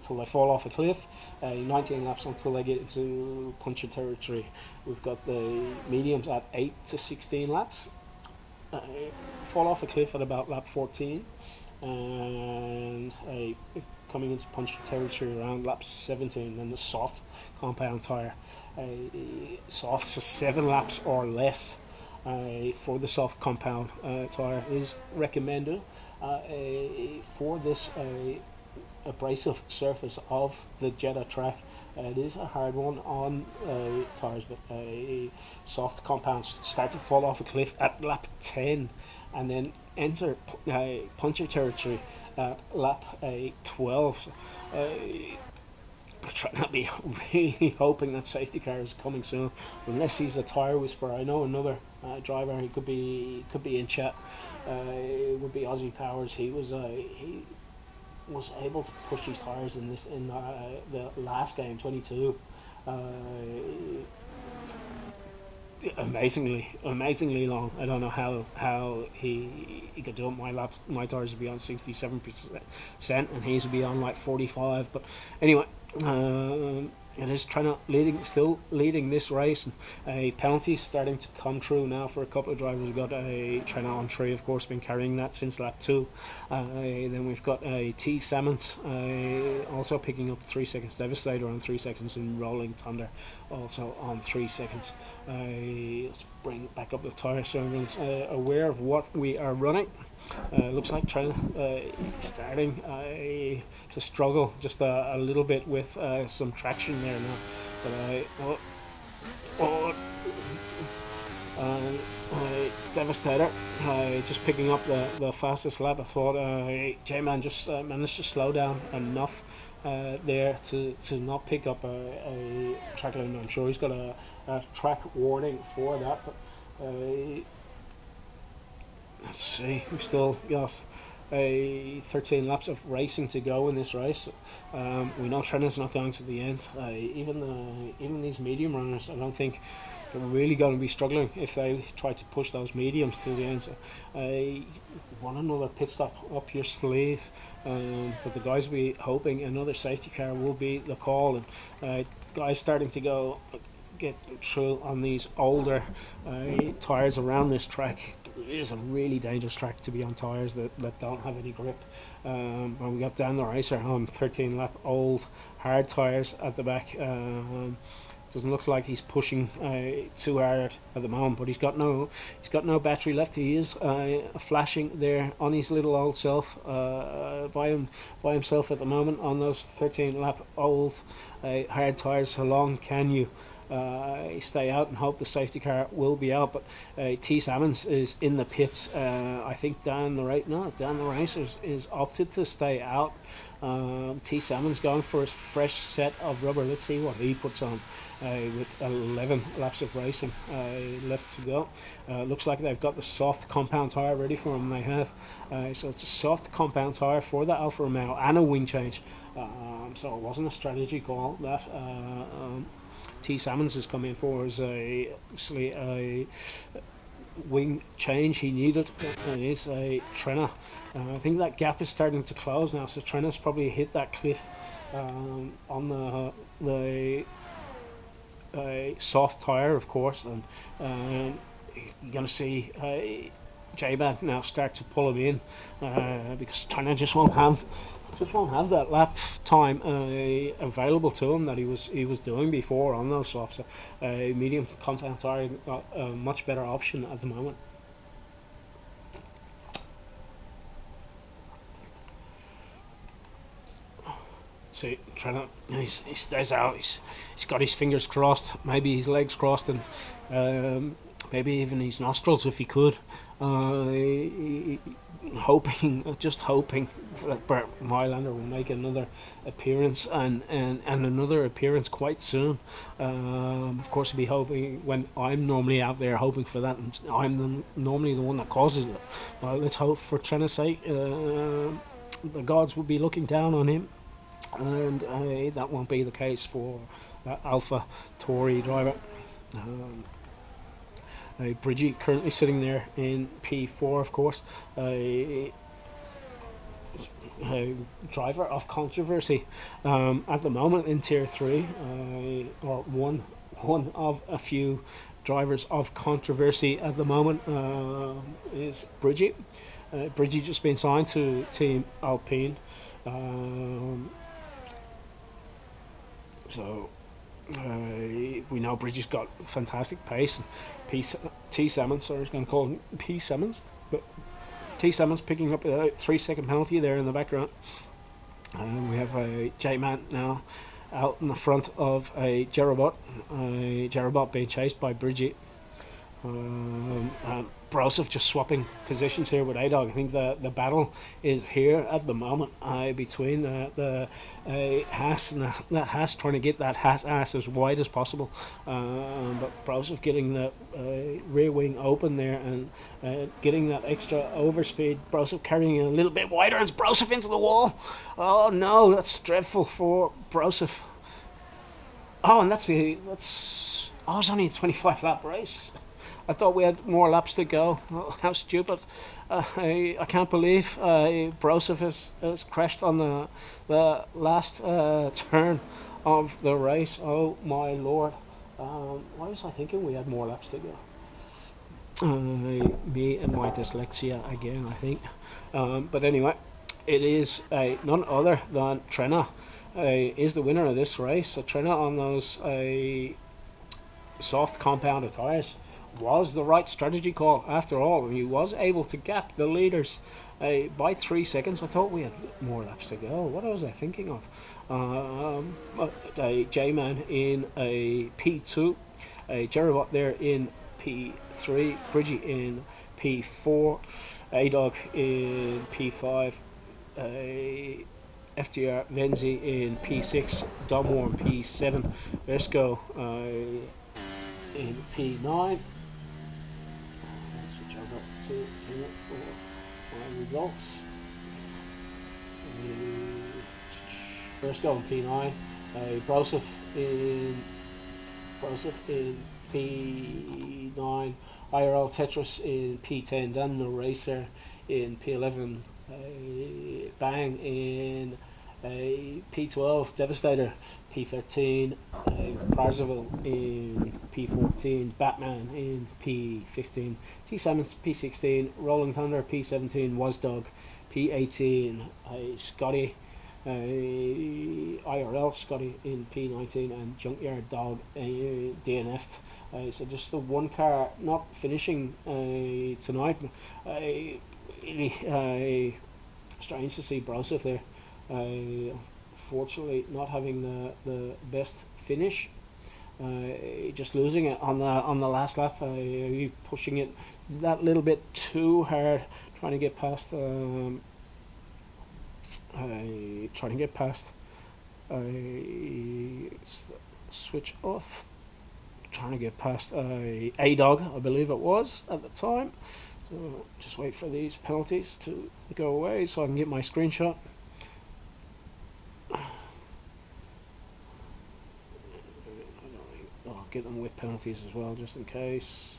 till they fall off a cliff, 19 laps until they get into puncture territory. We've got the mediums at 8 to 16 laps, fall off a cliff at about lap 14, and coming into puncture territory around lap 17. Then the soft compound tire, soft, so 7 laps or less for the soft compound tire is recommended for this abrasive surface of the Jeddah track. It is a hard one on tires, but soft compounds start to fall off a cliff at lap 10 and then enter puncture territory at lap 12. I'm trying to be really hoping that safety car is coming soon, unless he's a tyre whisperer. I know another driver. He could be in chat. It would be Aussie Powers. He was able to push these tyres in the last game, 22. Amazingly long. I don't know how he could do it. My tyres would be on 67%, and his would be on like 45. But anyway, it is still leading this race. And penalties starting to come true now for a couple of drivers. We've got Trina on 3, of course, been carrying that since lap 2. Then we've got T Salmons also picking up 3 seconds. Devastator on 3 seconds, and Rolling Thunder also on 3 seconds. Let's bring back up the tyre so everyone's aware of what we are running. Looks like Trina starting to struggle just a little bit with some traction there now. But Devastator just picking up the fastest lap. I thought J-Man just managed to slow down enough there to not pick up a track limit. I'm sure he's got a track warning for that, but let's see, we've still got 13 laps of racing to go in this race. We know Trina's not going to the end. Even these medium runners, I don't think they're really going to be struggling if they try to push those mediums to the end. So, want another pit stop up your sleeve, but the guys will be hoping another safety car will be the call, and guys starting to get through on these older tyres around this track. It is a really dangerous track to be on tyres that don't have any grip. And we got Dan the Racer on 13 lap old hard tyres at the back. Doesn't look like he's pushing too hard at the moment, but he's got no battery left. He is flashing there on his little old self by himself at the moment on those 13 lap old hard tyres. How long can you stay out and hope the safety car will be out? But T Salmons is in the pits. I think Dan the Racer is opted to stay out. T Salmon's going for his fresh set of rubber. Let's see what he puts on with 11 laps of racing left to go. Looks like they've got the soft compound tyre ready for him. They have. So it's a soft compound tyre for the Alfa Romeo and a wing change. So it wasn't a strategy call that T Salmons has come in for as obviously a wing change he needed. It is a Trenna. I think that gap is starting to close now, so Trenna's probably hit that cliff on the soft tyre, of course, and you're going to see J-Man now start to pull him in because Trenna just won't have that lap time available to him that he was doing before on those softs. So, medium compound tyre got a much better option at the moment. See, he stays out. He's got his fingers crossed, maybe his legs crossed, and maybe even his nostrils if he could. Just hoping that Bert Mylander will make another appearance and another appearance quite soon. Of course, he'll be hoping when I'm normally out there hoping for that, and I'm normally the one that causes it. Let's hope for Trenna's sake, the gods will be looking down on him, and that won't be the case for Alpha Tauri driver. Bridgie currently sitting there in P4, of course. A driver of controversy at the moment in Tier 3, or one of a few drivers of controversy at the moment is Bridgie. Bridgie just been signed to Team Alpine. So we know Bridgie's got fantastic pace. T Salmons, sorry, I was going to call him P Salmons, but T Salmons picking up a 3-second penalty there in the background. We have a J-Man now out in the front of a Jerobot. Jerobot being chased by Bridgie. Broseph just swapping positions here with A-Dog. I think the battle is here at the moment between the Haas and that Haas, trying to get that Haas ass as wide as possible. But Broseph getting the rear wing open there and getting that extra overspeed. Broseph carrying it a little bit wider, and it's Broseph into the wall. Oh no, that's dreadful for Broseph. Oh, and it's only a 25 lap race. I thought we had more laps to go. Oh, how stupid. I can't believe Broseph has crashed on the last turn of the race. Oh my lord. Why was I thinking we had more laps to go? Me and my dyslexia again, I think. But anyway, it is none other than Trenna is the winner of this race. So Trenna on those soft compounded tyres was the right strategy call after all. He was able to gap the leaders by 3 seconds. I thought we had more laps to go. What was I thinking of? A J-Man in a P2, a Jerobot there in P3, Bridgie in P4, A-Dog in P5, FDR Venzi in P6, Domwar in P7, Vesco in P9. Switch over to here for my results. Vesco in P9, Broseph in P9, IRL Tetris in P10, Dan the Racer in P11, Bang in P12, Devastator P13, Brazzaville in P14, Batman in P15, T7 P16, Rolling Thunder P17, Wasdog P18, Scotty IRL Scotty in P19, and Junkyard Dog DNF'd. So just the one car not finishing tonight. Really strange to see Broseph there. Fortunately, not having the best finish. Just losing it on the last lap. Pushing it that little bit too hard, trying to get past. Trying to get past. Switch off. Trying to get past a dog, I believe it was at the time. So just wait for these penalties to go away so I can get my screenshot. I'll get them with penalties as well, just in case.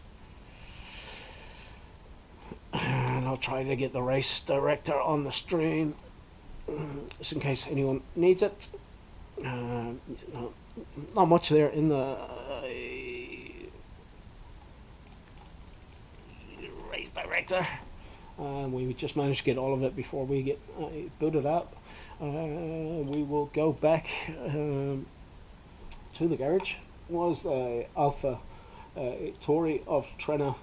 And I'll try to get the race director on the stream, just in case anyone needs it. Not much there in the race director. We just managed to get all of it before we get booted out. We will go back to the garage. Was the Alpha Tauri of Trenna,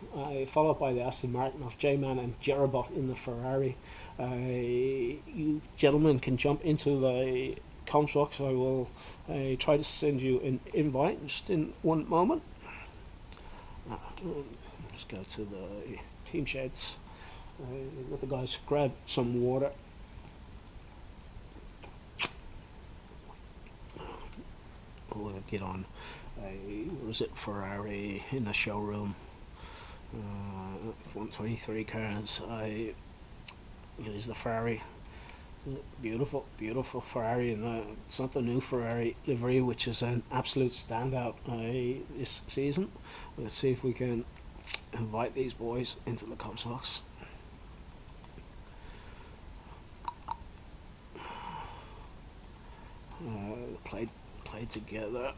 followed by the Aston Martin of J-Man and Jerabot in the Ferrari. You gentlemen can jump into the comms box. I will try to send you an invite just in one moment. Let's go to the team sheds. Let the guys grab some water. We'll get on what is it, Ferrari in the showroom. 123 cars. It is the Ferrari. Beautiful, beautiful Ferrari, and it's not the new Ferrari livery, which is an absolute standout this season. Let's see if we can invite these boys into the comms box. Played together.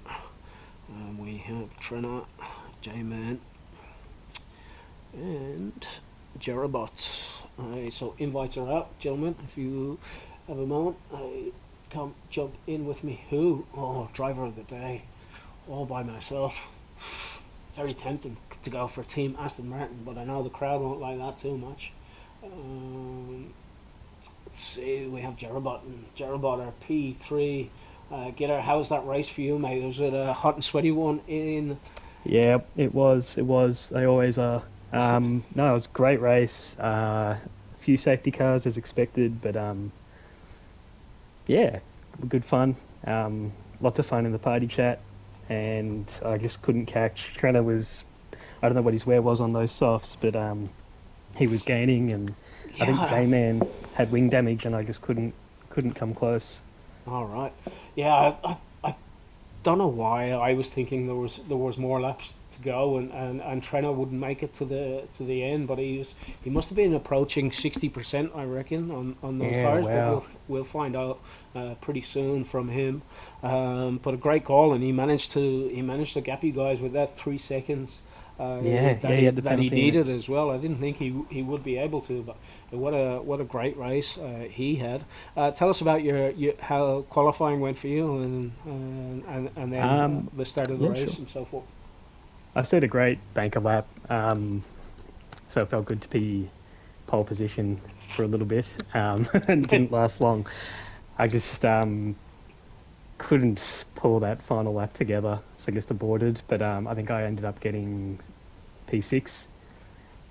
We have Trenna, J-Man, and Jerabot. So invites are out, gentlemen. If you have a moment, come jump in with me. Driver of the day, all by myself. Very tempting to go for Team Aston Martin, but I know the crowd won't like that too much. Let's see, we have Jerabot and Jerabot are P3. Gidder, how's that race for you, mate? Was it a hot and sweaty one in? Yeah, it was. It was. They always are. No, it was a great race. A few safety cars as expected, but yeah, good fun. Lots of fun in the party chat, and I just couldn't catch. Trenner was, I don't know what his wear was on those softs, but he was gaining, and I think J-Man had wing damage, and I just couldn't come close. All right. Yeah, I don't know why. I was thinking there was more laps to go, and Trenna wouldn't make it to the end, but he must have been approaching 60%, I reckon, on those tires. Wow. But we'll find out pretty soon from him. But a great call, and he managed to gap you guys with that 3 seconds. He had the that he penalty. needed as well. I didn't think he would be able to, but what a great race he had. Tell us about your how qualifying went for you, and then the start of the race Sure. and so forth. I set a great banker lap, so it felt good to be pole position for a little bit, and it didn't last long. I just couldn't pull that final lap together, so I just aborted. But I think I ended up getting P6.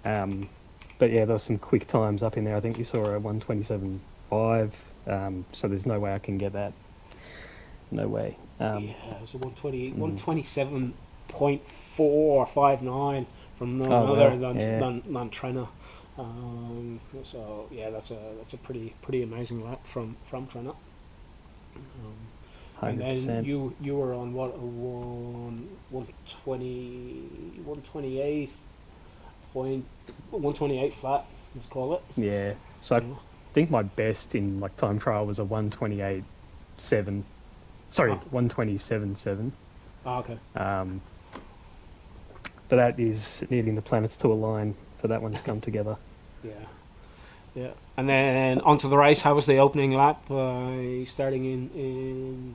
But yeah, there was some quick times up in there. I think you saw a 1:27.5. So there's no way I can get that. No way. Yeah, it was a 127.459 from none other than Trenna. So yeah, that's a pretty amazing lap from Trenna. And then 100%. you were on what, a 120, 128 point, 128 flat, let's call it. Yeah. So I Yeah. think my best in like time trial was a 128.7. Sorry, Okay. 127.7. Okay. Um, but that is needing the planets to align for that one to come together. Yeah. Yeah. And then onto the race. How was the opening lap? Starting in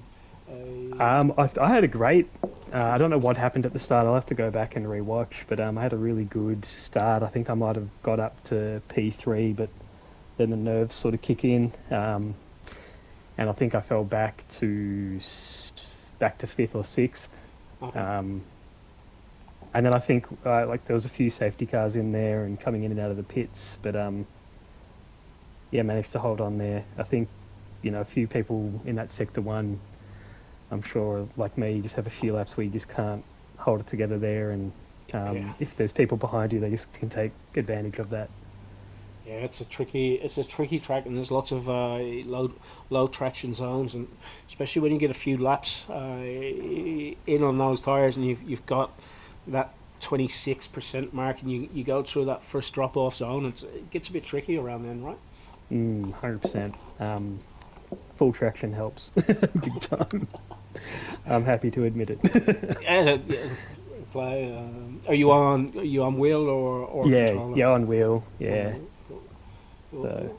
I had a great. I don't know what happened at the start. I'll have to go back and rewatch. But I had a really good start. I think I might have got up to P3, but then the nerves sort of kick in, and I think I fell back to fifth or sixth. okay. Um, and then I think like there was a few safety cars in there and coming in and out of the pits, but yeah, managed to hold on there. I think a few people in that sector one, I'm sure, like me, you just have a few laps where you just can't hold it together there, and Yeah. if there's people behind you, they just can take advantage of that. Yeah, it's a tricky track, and there's lots of low traction zones, and especially when you get a few laps in on those tires, and you've got that 26% mark, and you go through that first drop off zone, it gets a bit tricky around then, right? 100%. Full traction helps big time. I'm happy to admit it. Yeah, yeah. Play. Are you on wheel or Yeah, controller? yeah, on wheel. On Yeah. wheel. Cool. Cool, So, cool.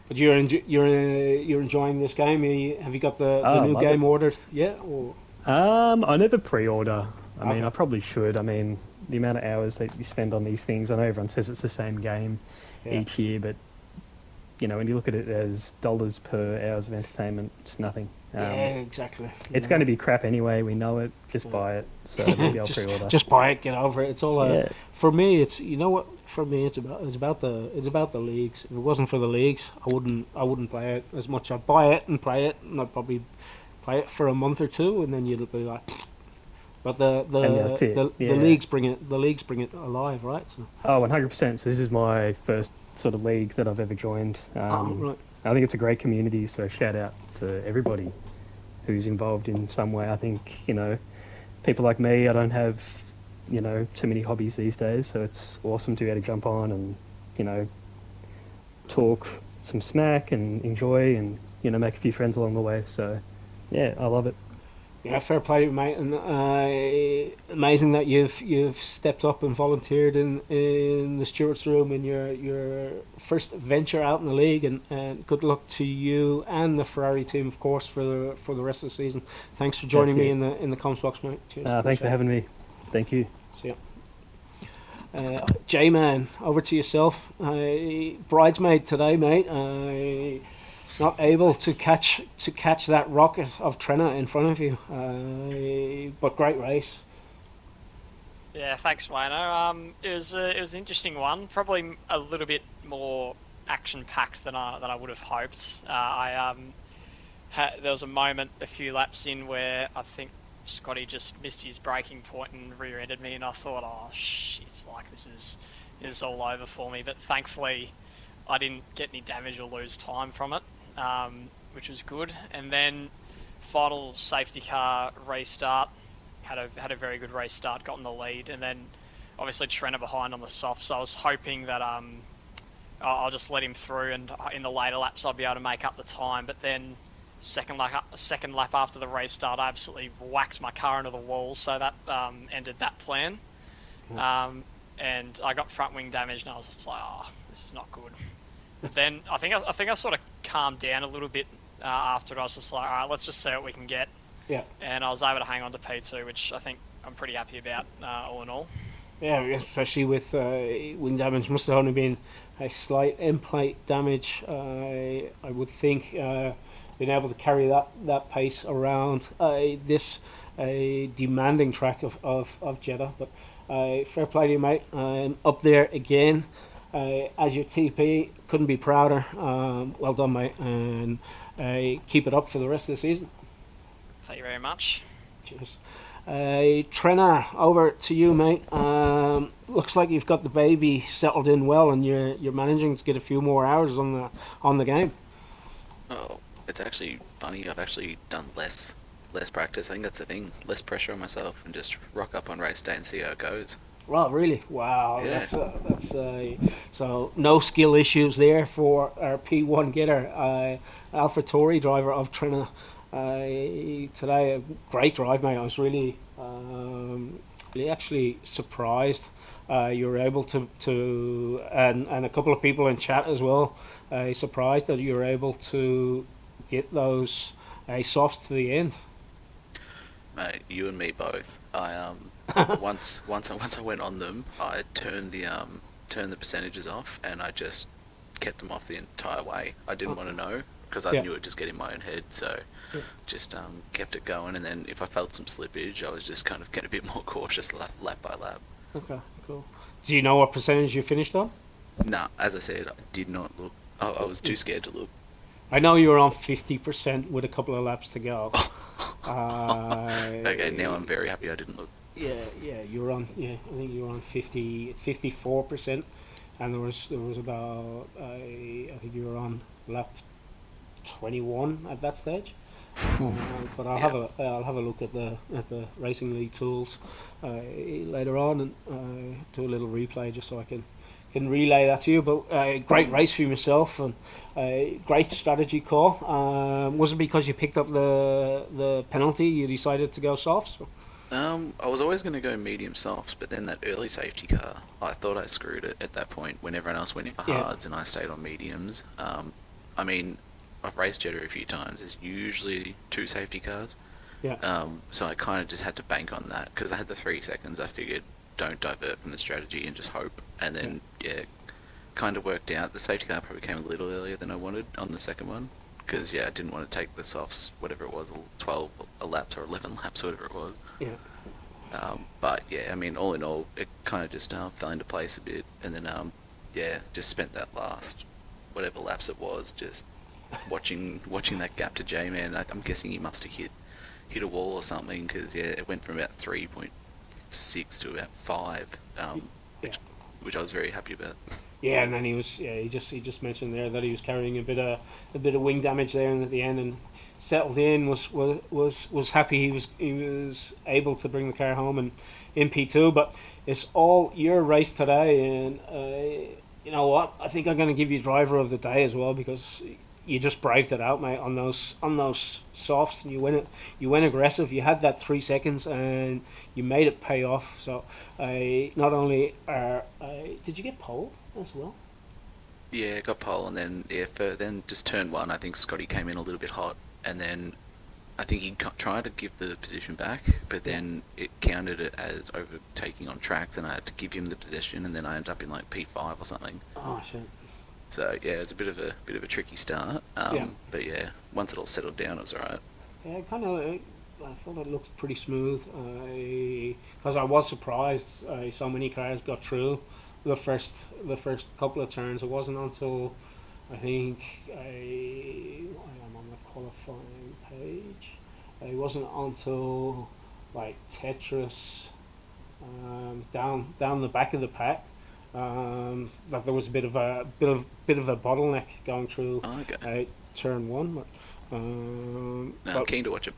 But you're enjoying this game. Have you got the I new love it. game ordered yet? Or I never pre-order. I mean, okay, I probably should. I mean, the amount of hours that you spend on these things. I know everyone says it's the same game yeah, each year, but when you look at it as dollars per hours of entertainment, it's nothing. yeah, exactly. It's going to be crap anyway. We know it. Just buy it. So maybe I'll just pre-order. just buy it, get over it. It's all Yeah. for me. It's you know what for me it's about the leagues. If it wasn't for the leagues, I wouldn't play it as much. I'd buy it and play it, and I'd probably play it for a month or two, and then you'd be like. But the And the, that's it. the, the Yeah. leagues bring it. The leagues bring it alive, right? So, Oh, 100%. So this is my first sort of league that I've ever joined. right. I think it's a great community. So shout out to everybody who's involved in some way. I think, people like me, I don't have, too many hobbies these days. So it's awesome to be able to jump on and, you know, talk some smack and enjoy and, make a few friends along the way. So yeah, I love it. Yeah, fair play to you, mate, and amazing that you've stepped up and volunteered in the stewards room in your first venture out in the league, and good luck to you and the Ferrari team, of course, for the rest of the season. Thanks for joining That's me it. in the comms box, mate. Cheers, Thanks for appreciate it. having me. Thank you. See ya. J-Man, over to yourself. Bridesmaid today, mate. Not able to catch that rocket of Trenna in front of you, but great race. Yeah, thanks, Wayno. It was an interesting one. Probably a little bit more action packed than I would have hoped. There was a moment a few laps in where I think Scotty just missed his braking point and rear-ended me, and I thought, oh shit, like this is all over for me. But thankfully, I didn't get any damage or lose time from it, which was good. And then final safety car restart. Had a very good race start, got in the lead, and then obviously Trenner behind on the soft. So I was hoping that I'll just let him through, and in the later laps I'll be able to make up the time. But then second lap after the race start, I absolutely whacked my car into the wall, so that ended that plan. And I got front wing damage, and I was just like, oh, this is not good. But then I think I sort of calmed down a little bit after. I was just like, all right, let's just see what we can get. Yeah, And I was able to hang on to P2, which I think I'm pretty happy about, all in all. yeah, especially with wing damage. Must have only been a slight end plate damage. I would think being able to carry that pace around this demanding track of Jeddah. But fair play to you, mate. Up there again as your TP. Couldn't be prouder. Well done, mate, and keep it up for the rest of the season. Thank you very much. Cheers. Trenna, over to you, mate. Looks like you've got the baby settled in well, and you're managing to get a few more hours on the game. Oh, it's actually funny. I've actually done less less practice. I think that's the thing. Less pressure on myself and just rock up on race day and see how it goes. Well, really? Wow, Yeah. so no skill issues there for our P1 getter, AlphaTauri driver of Trina. Today, a great drive, mate. I was really actually surprised. You were able and a couple of people in chat as well. Surprised that you were able to get those softs to the end. Mate, you and me both. I once I went on them, I turned the percentages off, and I just kept them off the entire way. I didn't want to know because I Yeah. knew it would just get in my own head, so Yeah. just kept it going. And then if I felt some slippage, I was just kind of getting a bit more cautious lap by lap. Okay, cool. Do you know what percentage you finished on? Nah, as I said, I did not look. I was too scared to look. I know you were on 50% with a couple of laps to go. Okay, now I'm very happy I didn't look. Yeah, you were on. Yeah, I think you were on 54%, and there was about I think you were on lap 21 at that stage. But Yeah. I'll have a look at the Racing League tools later on and do a little replay just so I can relay that to you. But great race for yourself and great strategy call. Was it because you picked up the penalty you decided to go softs? I was always going to go medium softs, but then that early safety car, I thought I screwed it at that point when everyone else went in for Yeah, hards and I stayed on mediums. I mean, I've raced Jeddah a few times. There's usually two safety cars. yeah, So I kind of just had to bank on that because I had the 3 seconds. I figured don't divert from the strategy and just hope. And yeah, then, yeah, kind of worked out. The safety car probably came a little earlier than I wanted on the second one because, yeah, I didn't want to take the softs, whatever it was, 12 laps or 11 laps, whatever it was. yeah. But yeah, I mean, all in all, it kind of just fell into place a bit, and then yeah, just spent that last whatever laps it was just watching that gap to J man. I'm guessing he must have hit a wall or something because yeah, it went from about 3.6 to about 5, Yeah. which I was very happy about. Yeah, and then he just mentioned there that he was carrying a bit of wing damage there and at the end and settled in was happy he was able to bring the car home and in P2, but it's all your race today and you know what, I think I'm going to give you driver of the day as well because you just braved it out, mate, on those softs and you went aggressive, you had that 3 seconds and you made it pay off. So not only did you get pole as well? Yeah, got pole, and then yeah, then just turn one. I think Scotty came in a little bit hot, and then I think he tried to give the position back, but Yeah. then it counted it as overtaking on tracks, and I had to give him the possession, and then I ended up in like P5 or something. Oh shit. So yeah, it was a bit of a tricky start. Yeah. But yeah, once it all settled down, it was alright. Yeah, kind of. I thought it looked pretty smooth. Because I was surprised. So many cars got through the first the first couple of turns. It wasn't until I think I am on the qualifying page. It wasn't until like Tetris down the back of the pack that there was a bit of a bottleneck going through Oh, okay. turn one. No, I'm But keen to watch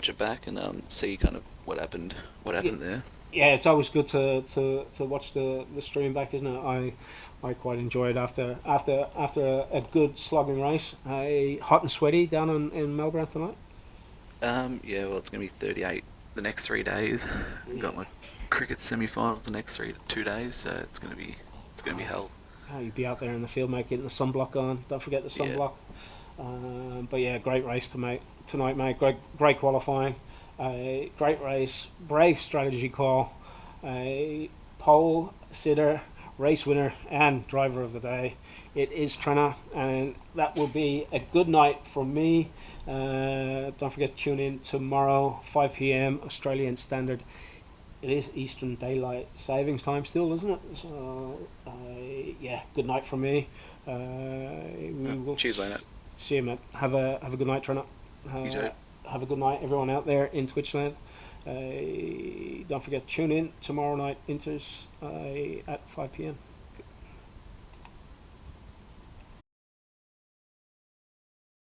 it back and see kind of what happened there. yeah, it's always good to watch the stream back, isn't it? I quite enjoy it after a good slogging race. Hot and sweaty down in Melbourne tonight. Yeah, well, it's gonna be 38 the next 3 days. Yeah. Got my cricket semi-final the next 2 days, so it's gonna be hell. Oh, you'd be out there in the field, mate, getting the sunblock on. Don't forget the Yeah. sunblock. But yeah, great race tonight, mate. Great qualifying. Great race. Brave strategy call. Pole sitter, race winner, and driver of the day. It is Trenna, and that will be a good night from me. Don't forget to tune in tomorrow, 5 p.m. Australian Standard. It is Eastern Daylight Savings Time still, isn't it? So, yeah, good night from me. We will Cheers, Wayne. see you, mate. Have a good night, Trina. You too. Have a good night, everyone out there in Twitchland. Don't forget to tune in tomorrow night, Inters at 5 p.m.